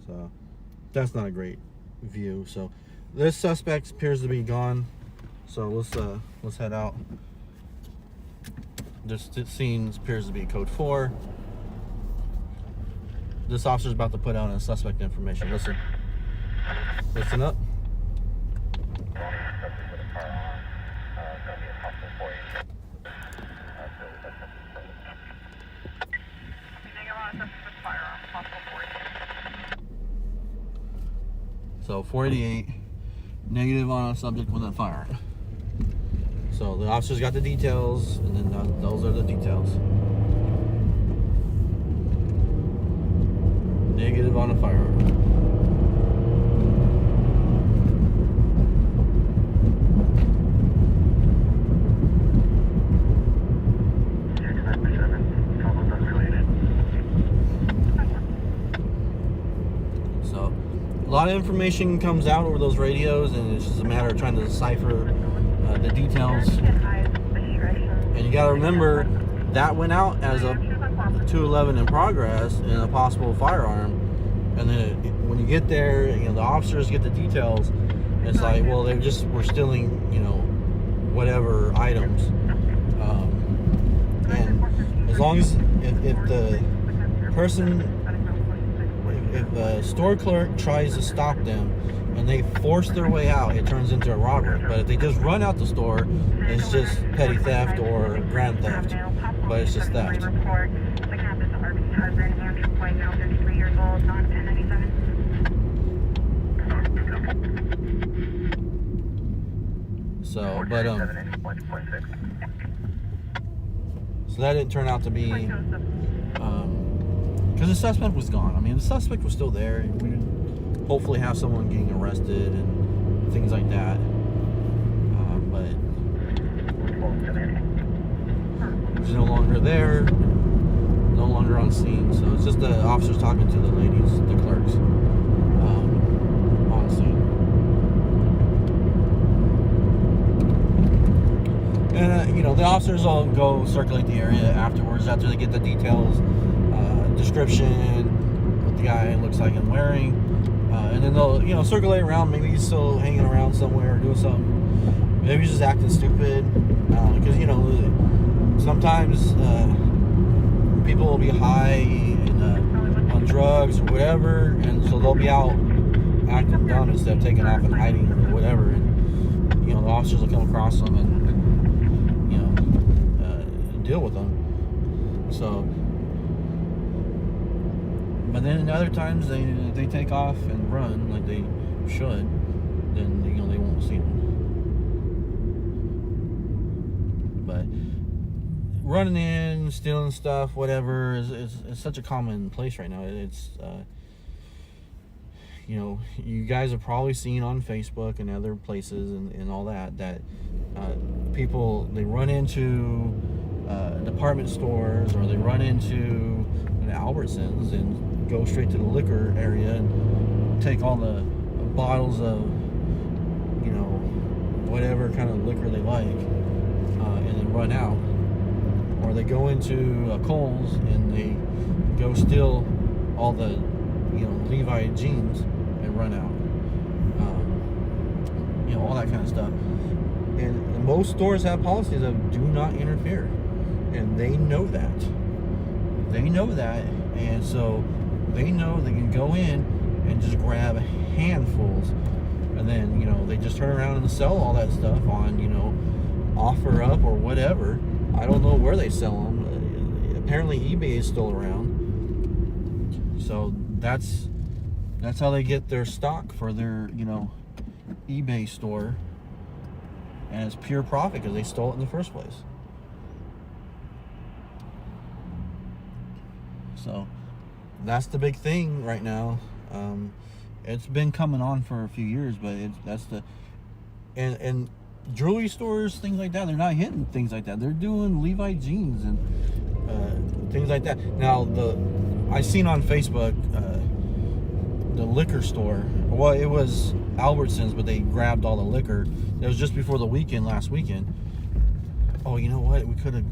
Speaker 3: So that's not a great view. So this suspect appears to be gone. So let's head out. This scene appears to be code 4. This officer's about to put out a suspect information. Listen up. So 488, negative on a subject with a firearm. So the officer's got the details, and then those are the details. Negative on a firearm. So a lot of information comes out over those radios, and it's just a matter of trying to decipher the details. And you got to remember that went out as a 211 in progress and a possible firearm. And then when you get there, the officers get the details. It's like, well, we're stealing, whatever items. And as long as if the person, if the store clerk tries to stop them and they force their way out, it turns into a robbery. But if they just run out the store, it's just petty theft or grand theft. But it's just theft.
Speaker 2: The cap is RP husband, Andrew White, now 33 years old,
Speaker 3: So, but so that didn't turn out to be, because the suspect was gone. I mean, the suspect was still there. We didn't hopefully have someone getting arrested and things like that. But he's no longer there, no longer on scene. So it's just the officers talking to the ladies, the clerks, on scene. And, the officers will go circulate the area afterwards after they get the details, description, what the guy looks like and wearing. And then they'll, circulate around. Maybe he's still hanging around somewhere or doing something. Maybe he's just acting stupid. Because, sometimes people will be high and, on drugs or whatever. And so they'll be out acting dumb instead of taking off and hiding or whatever. And, the officers will come across them and deal with them. So, but then other times they take off and run like they should, then they won't see them. But running in, stealing stuff, whatever is such a common place right now. It's you guys have probably seen on Facebook and other places and all that people, they run into department stores, or they run into Albertsons and go straight to the liquor area and take all the bottles of whatever kind of liquor they like, and then run out. Or they go into Kohl's and they go steal all the Levi jeans and run out. All that kind of stuff. And most stores have policies of do not interfere, and they know that. And so they know they can go in and just grab handfuls, and then they just turn around and sell all that stuff on offer up or whatever. I don't know where they sell them. Apparently eBay is still around, so that's how they get their stock for their eBay store, and it's pure profit because they stole it in the first place. So that's the big thing right now. It's been coming on for a few years, but and jewelry stores, things like that, they're not hitting things like that. They're doing Levi jeans and things like that. Now I seen on Facebook the liquor store. Well, it was Albertsons, but they grabbed all the liquor. It was just before the weekend, last weekend. Oh, you know what? We could have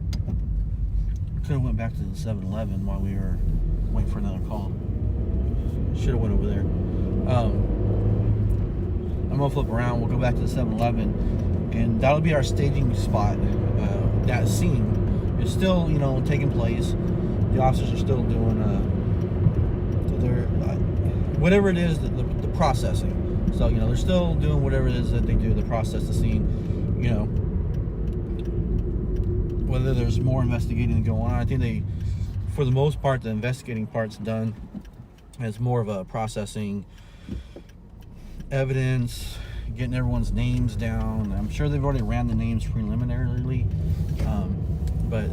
Speaker 3: went back to the 7-Eleven while we were waiting for another call. Should have went over there. I'm gonna flip around. We'll go back to the 7-Eleven, and that'll be our staging spot. That scene is still, taking place. The officers are still doing their whatever it is, the processing. So they're still doing whatever it is that they do to process the scene. Whether there's more investigating going on, I think for the most part, the investigating part's done. It's more of a processing evidence, getting everyone's names down. I'm sure they've already ran the names preliminarily, but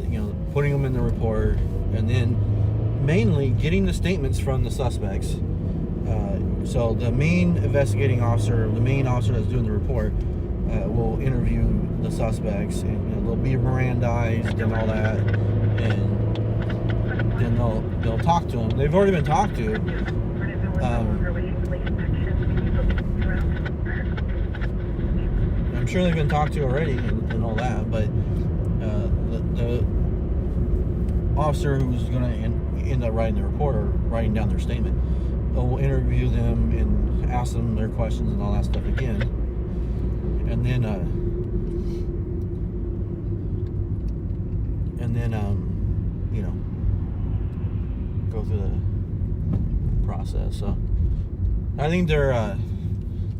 Speaker 3: putting them in the report, and then mainly getting the statements from the suspects. So the main investigating officer, the main officer that's doing the report, will interview the suspects, and they'll be Mirandized and all that, and then they'll talk to them. They've already been talked to. I'm sure they've been talked to already and all that, but the officer who's going to end up writing the report or writing down their statement will interview them and ask them their questions and all that stuff again, and then go through the process. So I think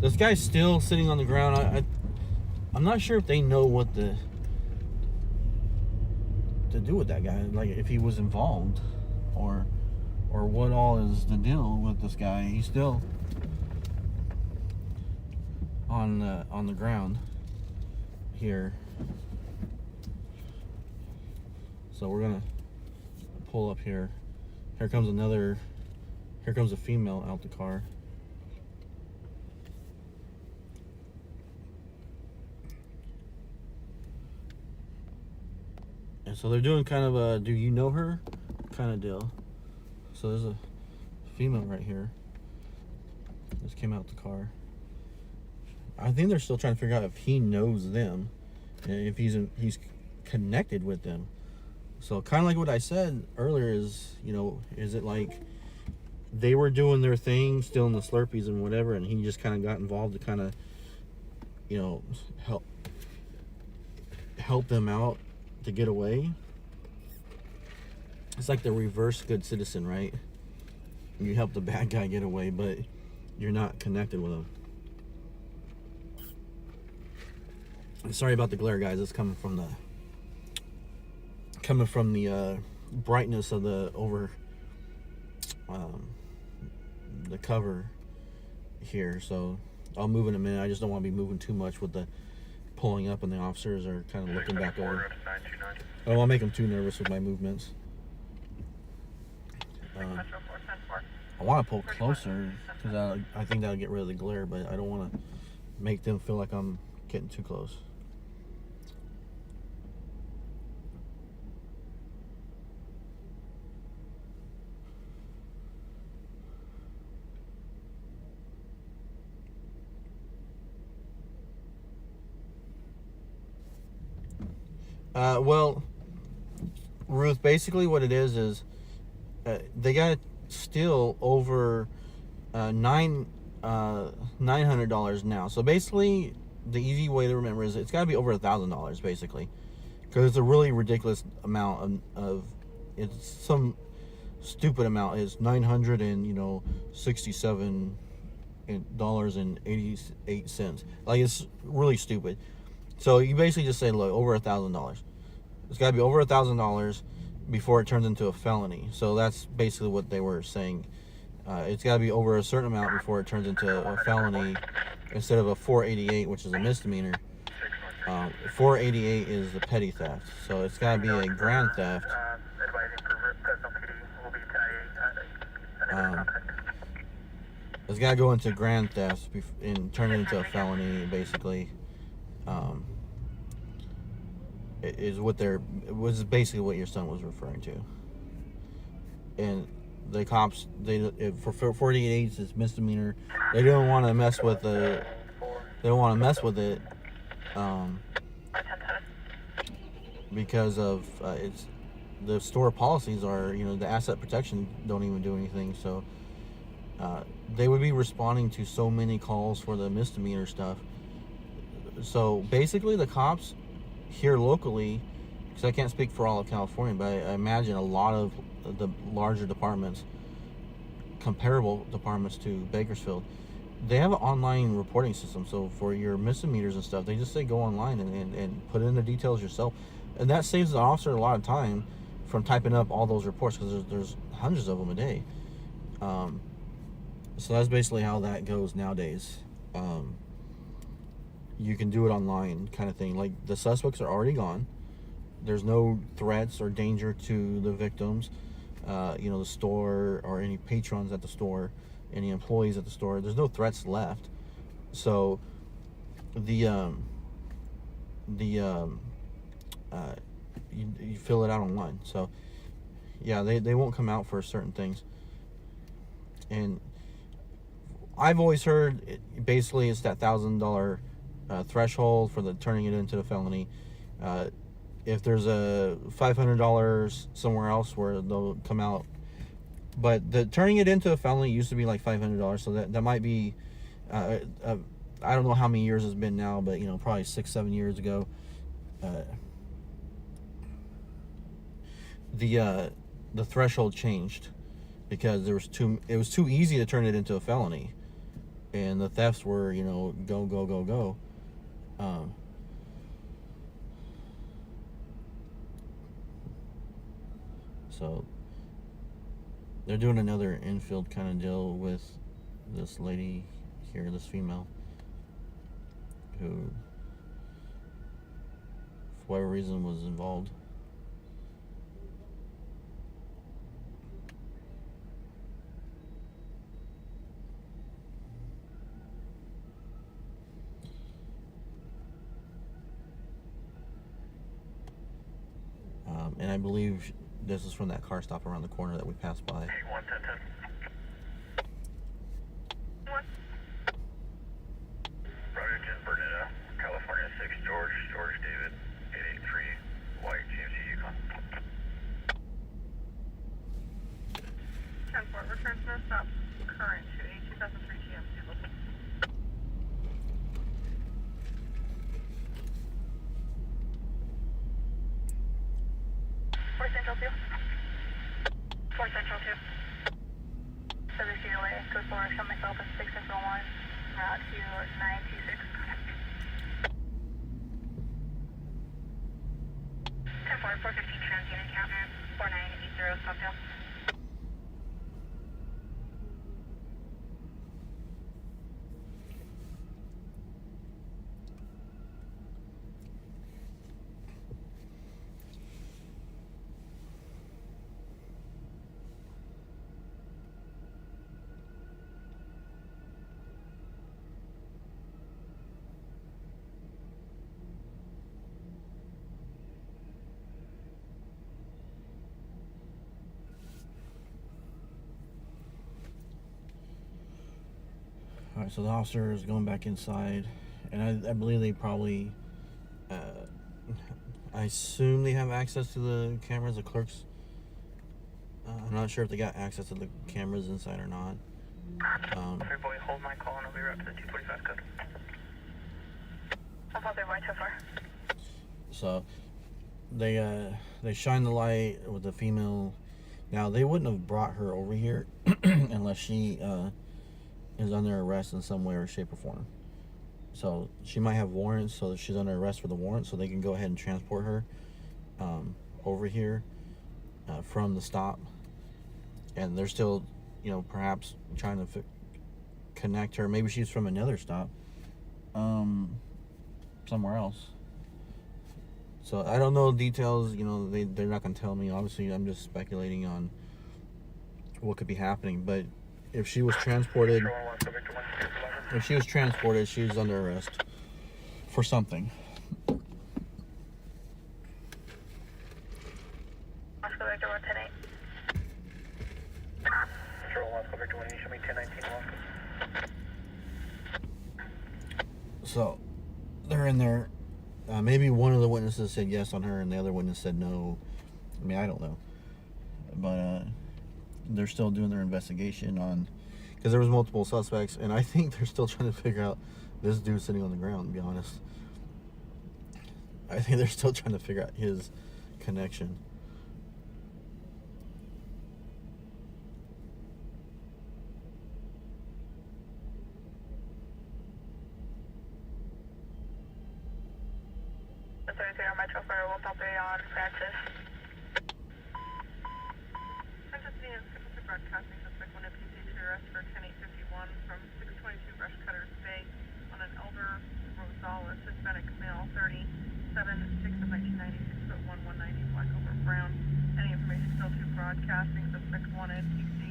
Speaker 3: this guy's still sitting on the ground. I'm not sure if they know what to do with that guy, like if he was involved or what all is the deal with this guy. He's still on the ground. here. So we're gonna pull up here. Here comes a female out the car. And so they're doing kind of a do you know her kind of deal. So there's a female right here. Just came out the car. I think they're still trying to figure out if he knows them and if he's connected with them. So kind of like what I said earlier is, you know, is it like they were doing their thing, stealing the Slurpees and whatever, and he just kind of got involved to kind of, you know, help them out to get away. It's like the reverse good citizen, right? You help the bad guy get away, but you're not connected with him. I'm sorry about the glare, guys. It's coming from the brightness of the the cover here. So I'll move in a minute. I just don't want to be moving too much with the pulling up, and the officers are kind of looking back over. I don't want to make them too nervous with my movements. I want to pull closer because I think that'll get rid of the glare, but I don't want to make them feel like I'm getting too close. Well, Ruth, basically what it is they got to steal over $900 now. So basically, the easy way to remember is it's got to be over $1,000 basically, because it's a really ridiculous amount of it's some stupid amount. It's $967.88. Like, it's really stupid. So you basically just say, look, over $1,000. It's got to be over $1,000 before it turns into a felony. So that's basically what they were saying. It's got to be over a certain amount before it turns into a felony instead of a 488, which is a misdemeanor. 488 is the petty theft. So it's got to be a grand theft. It's got to go into grand theft and turn it into a felony, basically. It was basically what your son was referring to. And the cops, for 48 is misdemeanor. They don't want to mess with it. Because of the store policies are, the asset protection don't even do anything. So they would be responding to so many calls for the misdemeanor stuff. So basically the cops here locally, because I can't speak for all of California, but I imagine a lot of the larger departments, comparable departments to Bakersfield, they have an online reporting system. So for your misdemeanors and stuff, they just say go online and put in the details yourself. And that saves the officer a lot of time from typing up all those reports, because there's hundreds of them a day. So that's basically how that goes nowadays. You can do it online kind of thing. Like, the suspects are already gone. There's no threats or danger to the victims, the store or any patrons at the store, any employees at the store. There's no threats left. So you fill it out online. So yeah, they won't come out for certain things. And I've always heard basically it's that $1,000 threshold for the turning it into a felony. If there's a $500 somewhere else where they'll come out, but the turning it into a felony used to be like $500. So that might be I don't know how many years it's been now, but probably 6-7 years ago. The threshold changed because it was too easy to turn it into a felony, and the thefts were go. So they're doing another infield kind of deal with this lady here, this female, who whatever reason was involved. And I believe this is from that car stop around the corner that we passed by.
Speaker 1: 11010.
Speaker 4: What?
Speaker 1: Roger, Bernetta, California 6, George David, 883, White, GMC Yukon.
Speaker 4: 10-4, return to no stop, current to a 2003 GMC local. Fort Central 2. Fort Central 2. 70 feet away, code 4, show myself at 6 Central 1, route to 926. 10-4, 415 transient encounter, 4980 Stockdale.
Speaker 3: Alright, so the officer is going back inside, and I believe they probably, I assume they have access to the cameras, the clerks. I'm not sure if they got access to the cameras inside or not.
Speaker 1: Everybody hold my call and I'll be right to the 245 code.
Speaker 4: I'll follow their way so far.
Speaker 3: So they shine the light with the female. Now they wouldn't have brought her over here unless she is under arrest in some way or shape or form. So she might have warrants, so she's under arrest for the warrant, so they can go ahead and transport her over here from the stop. And they're still, you know, perhaps trying to connect her. Maybe she's from another stop somewhere else. So I don't know details, you know, they're not going to tell me. Obviously, I'm just speculating on what could be happening. But if she was transported, she's under arrest for something.
Speaker 4: Oscar Victor 110-8.
Speaker 1: Control Oscar Victor 1, show me 1019 Oscar.
Speaker 3: So they're in there. Maybe one of the witnesses said yes on her and the other witness said no. I mean, I don't know. But they're still doing their investigation on, because there was multiple suspects, and I think they're still trying to figure out this dude sitting on the ground, to be honest. I think they're still trying to figure out his connection.
Speaker 4: The 30 Metro for will probably on Francis. Francis Venus, Pacific Broadcasting Suspect 1 FTC to arrest for 10851 from 622 Brush Cutters Bay on an Elder Rosales, Hispanic male, 37, 6 of 1996, foot 1, 190, black over brown. Any information still to broadcasting suspect 1 FTC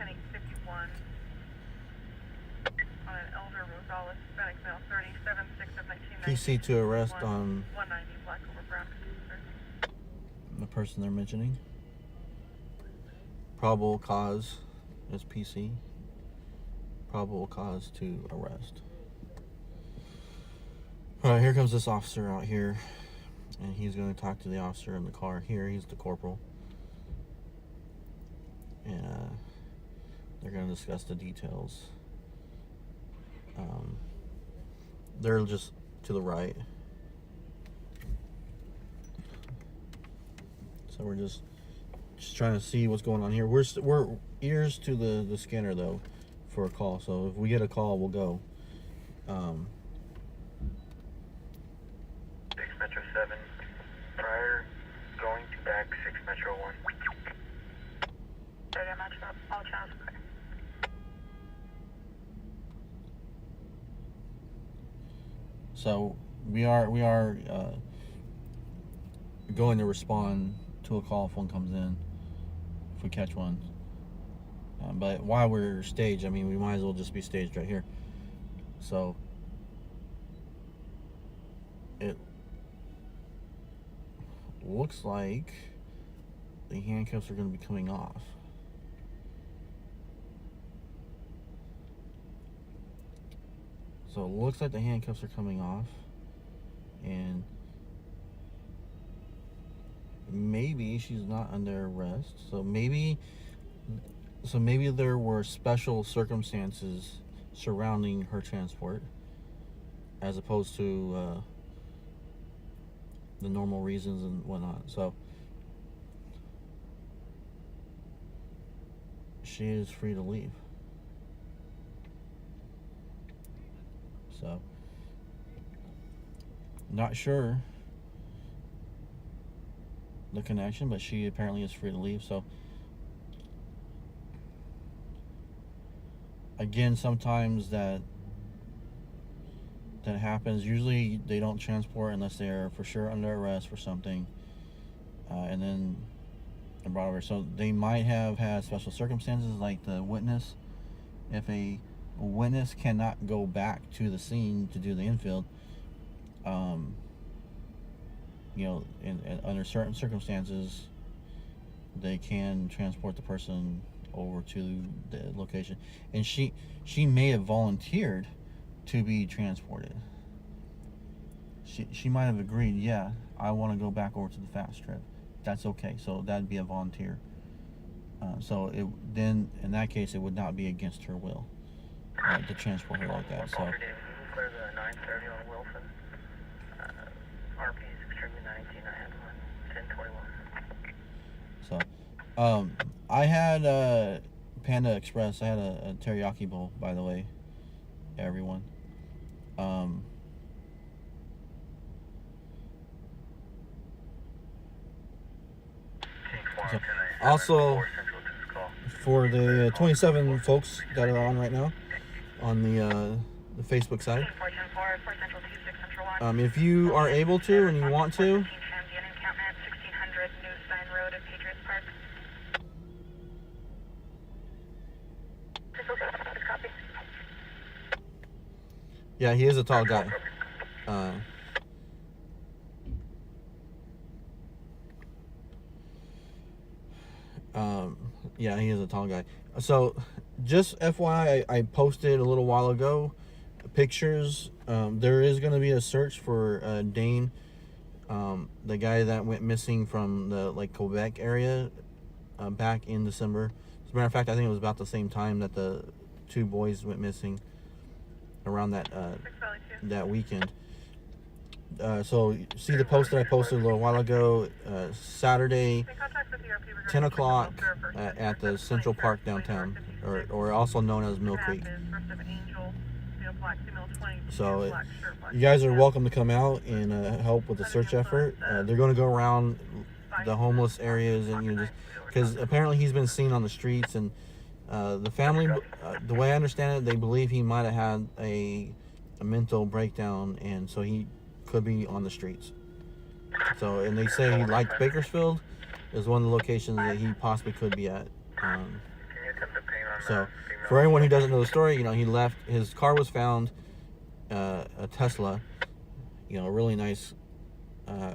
Speaker 4: 10851 on an Elder Rosales, Hispanic male, 37, 6 of 1996.
Speaker 3: PC to arrest on
Speaker 4: 190, black over brown.
Speaker 3: the person they're mentioning. Probable cause is PC. Probable cause to arrest. Alright, here comes this officer out here. And he's going to talk to the officer in the car here. He's the corporal. And they're going to discuss the details. They're just to the right. So we're just trying to see what's going on here. We're ears to the scanner though for a call. So if we get a call, we'll go.
Speaker 1: 6 Metro 7, prior, going to back 6 Metro 1.
Speaker 4: 30 Metro, all channels clear.
Speaker 3: So we are going to respond to a call if one comes in, if we catch one. But while we're staged, I mean, we might as well just be staged right here. So it looks like the handcuffs are going to be coming off. So it looks like the handcuffs are coming off, and maybe she's not under arrest. So maybe there were special circumstances surrounding her transport, as opposed to the normal reasons and whatnot. So she is free to leave. So, not sure the connection, but she apparently is free to leave. So, again, sometimes that happens. Usually they don't transport unless they're for sure under arrest for something, and then they're brought over. So they might have had special circumstances, like the witness. If a witness cannot go back to the scene to do the infield, under certain circumstances, they can transport the person over to the location. And she may have volunteered to be transported. She might have agreed, yeah, I want to go back over to the fast trip. That's okay. So that'd be a volunteer. So then in that case, it would not be against her will to transport her like that. So
Speaker 1: Clear the 930 on Wilson. RP is extremely 19. I had 1021.
Speaker 3: So I had Panda Express. I had a teriyaki bowl, by the way, everyone. So also, for the 27 folks that are on right now on the Facebook side, if you are able to and you want to, yeah, he is a tall guy. Yeah, he is a tall guy. So, just FYI, I posted a little while ago pictures. There is going to be a search for Dane, the guy that went missing from the Quebec area back in December. As a matter of fact, I think it was about the same time that the two boys went missing, around that weekend. So see the post that I posted a little while ago, Saturday, 10 o'clock at the Central Park downtown, or also known as Mill Creek. So you guys are welcome to come out and help with the search effort. They're going to go around the homeless areas, and because apparently he's been seen on the streets, and the family, the way I understand it, they believe he might have had a mental breakdown, and so he could be on the streets. So, and they say he liked Bakersfield is one of the locations that he possibly could be at. So, for anyone who doesn't know the story, he left. His car was found, a Tesla, a really nice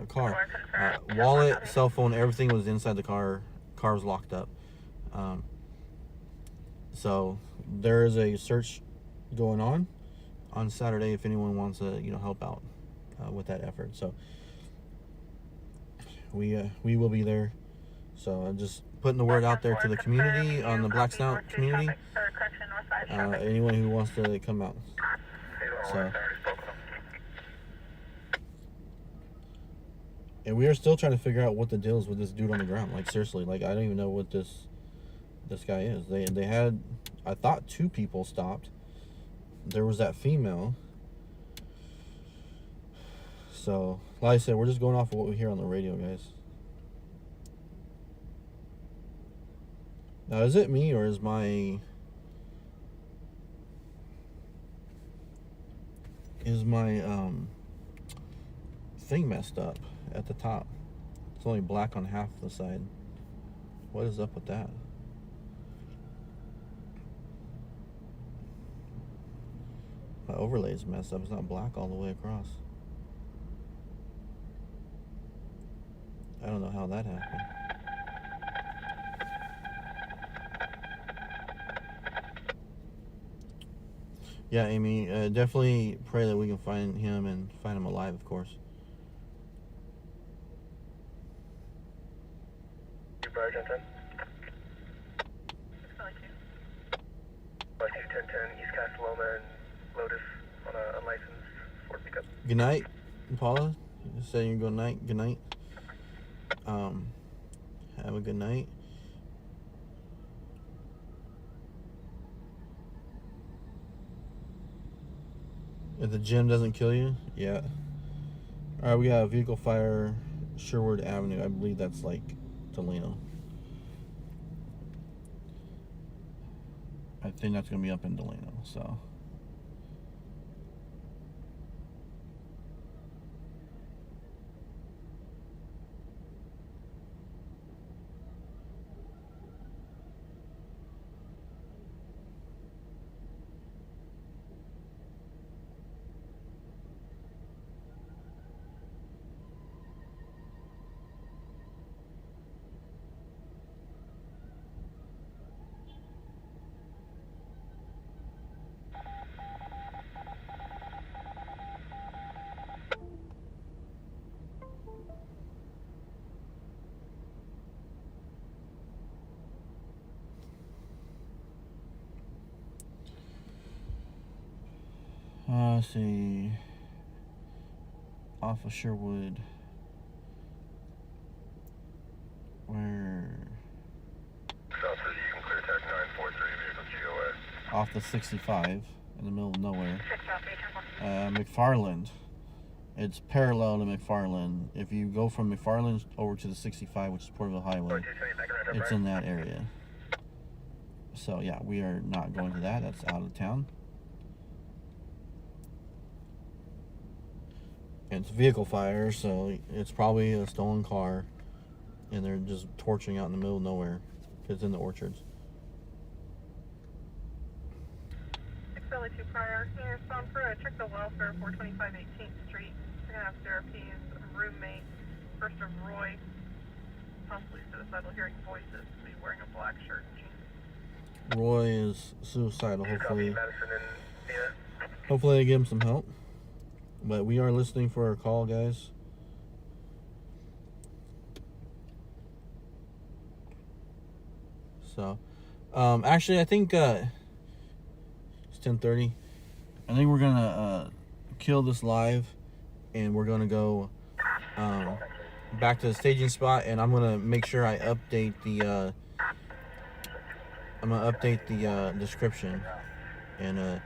Speaker 3: car. Wallet, cell phone, everything was inside the car. Car was locked up. So there is a search going on Saturday if anyone wants to help out with that effort. So we will be there. So I'm just putting the word out there to the community, on the Black Snout community, anyone who wants to come out. So, and we are still trying to figure out what the deal is with this dude on the ground. Seriously, I don't even know what this guy is. They had, I thought, 2 people stopped. There was that female. So, like I said, we're just going off of what we hear on the radio, guys. Now, is it me, or is my thing messed up at the top. It's only black on half the side. What is up with that? My overlay is messed up. It's not black all the way across. I don't know how that happened. Yeah, Amy, definitely pray that we can find him and find him alive, of course.
Speaker 1: Bar 1010. 1010 East Castelloma and Lotus on a unlicensed Ford pickup.
Speaker 3: Good night, Paula. You say you go night. Good night. Have a good night. If the gym doesn't kill you, yeah. All right, we got a vehicle fire, Sherwood Avenue. I believe that's like Delano. I think that's gonna be up in Delano. So. Let's see. Off of Sherwood. Where?
Speaker 1: South City, you can clear tag 943 vehicle GOA.
Speaker 3: Off the 65 in the middle of nowhere. McFarland. It's parallel to McFarland. If you go from McFarland over to the 65, which is Porterville Highway, it's in that area. So yeah, we are not going to that. That's out of town. It's vehicle fire, so it's probably a stolen car, and they're just torching out in the middle of nowhere. It's in the orchards.
Speaker 4: 6LA2 prior. Can you respond for a check the welfare 425 18th Street? We're gonna have CRP's roommate, first of Roy, possibly suicidal, hearing voices, be wearing a black shirt and jeans.
Speaker 3: Roy is suicidal. Hopefully they give him some help. But we are listening for our call, guys. So, actually, I think it's 10:30. I think we're gonna kill this live, and we're gonna go back to the staging spot, and I'm gonna make sure I update the description and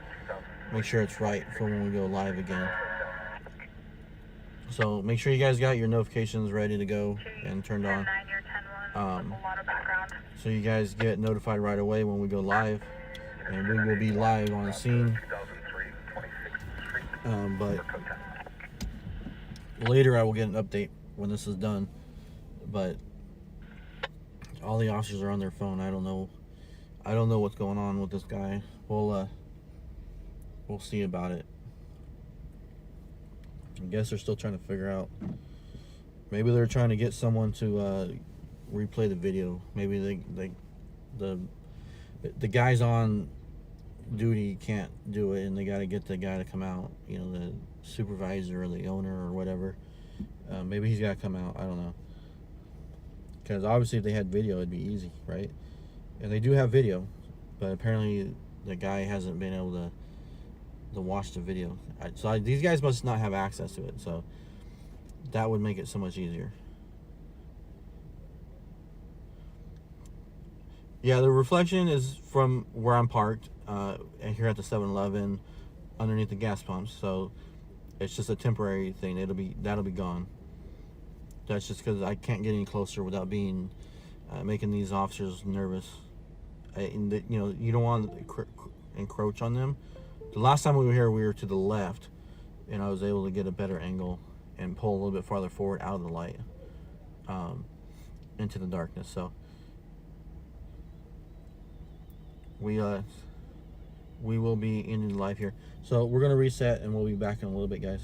Speaker 3: make sure it's right for when we go live again. So make sure you guys got your notifications ready to go and turned on, so you guys get notified right away when we go live, and we will be live on the scene. But later I will get an update when this is done. But all the officers are on their phone. I don't know what's going on with this guy. We'll see about it. I guess they're still trying to figure out. Maybe they're trying to get someone to replay the video. Maybe the guys on duty can't do it, and they got to get the guy to come out. You know, the supervisor or the owner or whatever. Maybe he's got to come out. I don't know. Because obviously, if they had video, it'd be easy, right? And they do have video, but apparently the guy hasn't been able to watch the video. So these guys must not have access to it, so that would make it so much easier. Yeah, the reflection is from where I'm parked, and here at the 7-Eleven underneath the gas pumps, so it's just a temporary thing. That'll be gone. That's just because I can't get any closer without being making these officers nervous. You know, you don't want to encroach on them. The last time we were here, we were to the left, and I was able to get a better angle and pull a little bit farther forward out of the light into the darkness. So we will be ending live here. So we're gonna reset and we'll be back in a little bit, guys.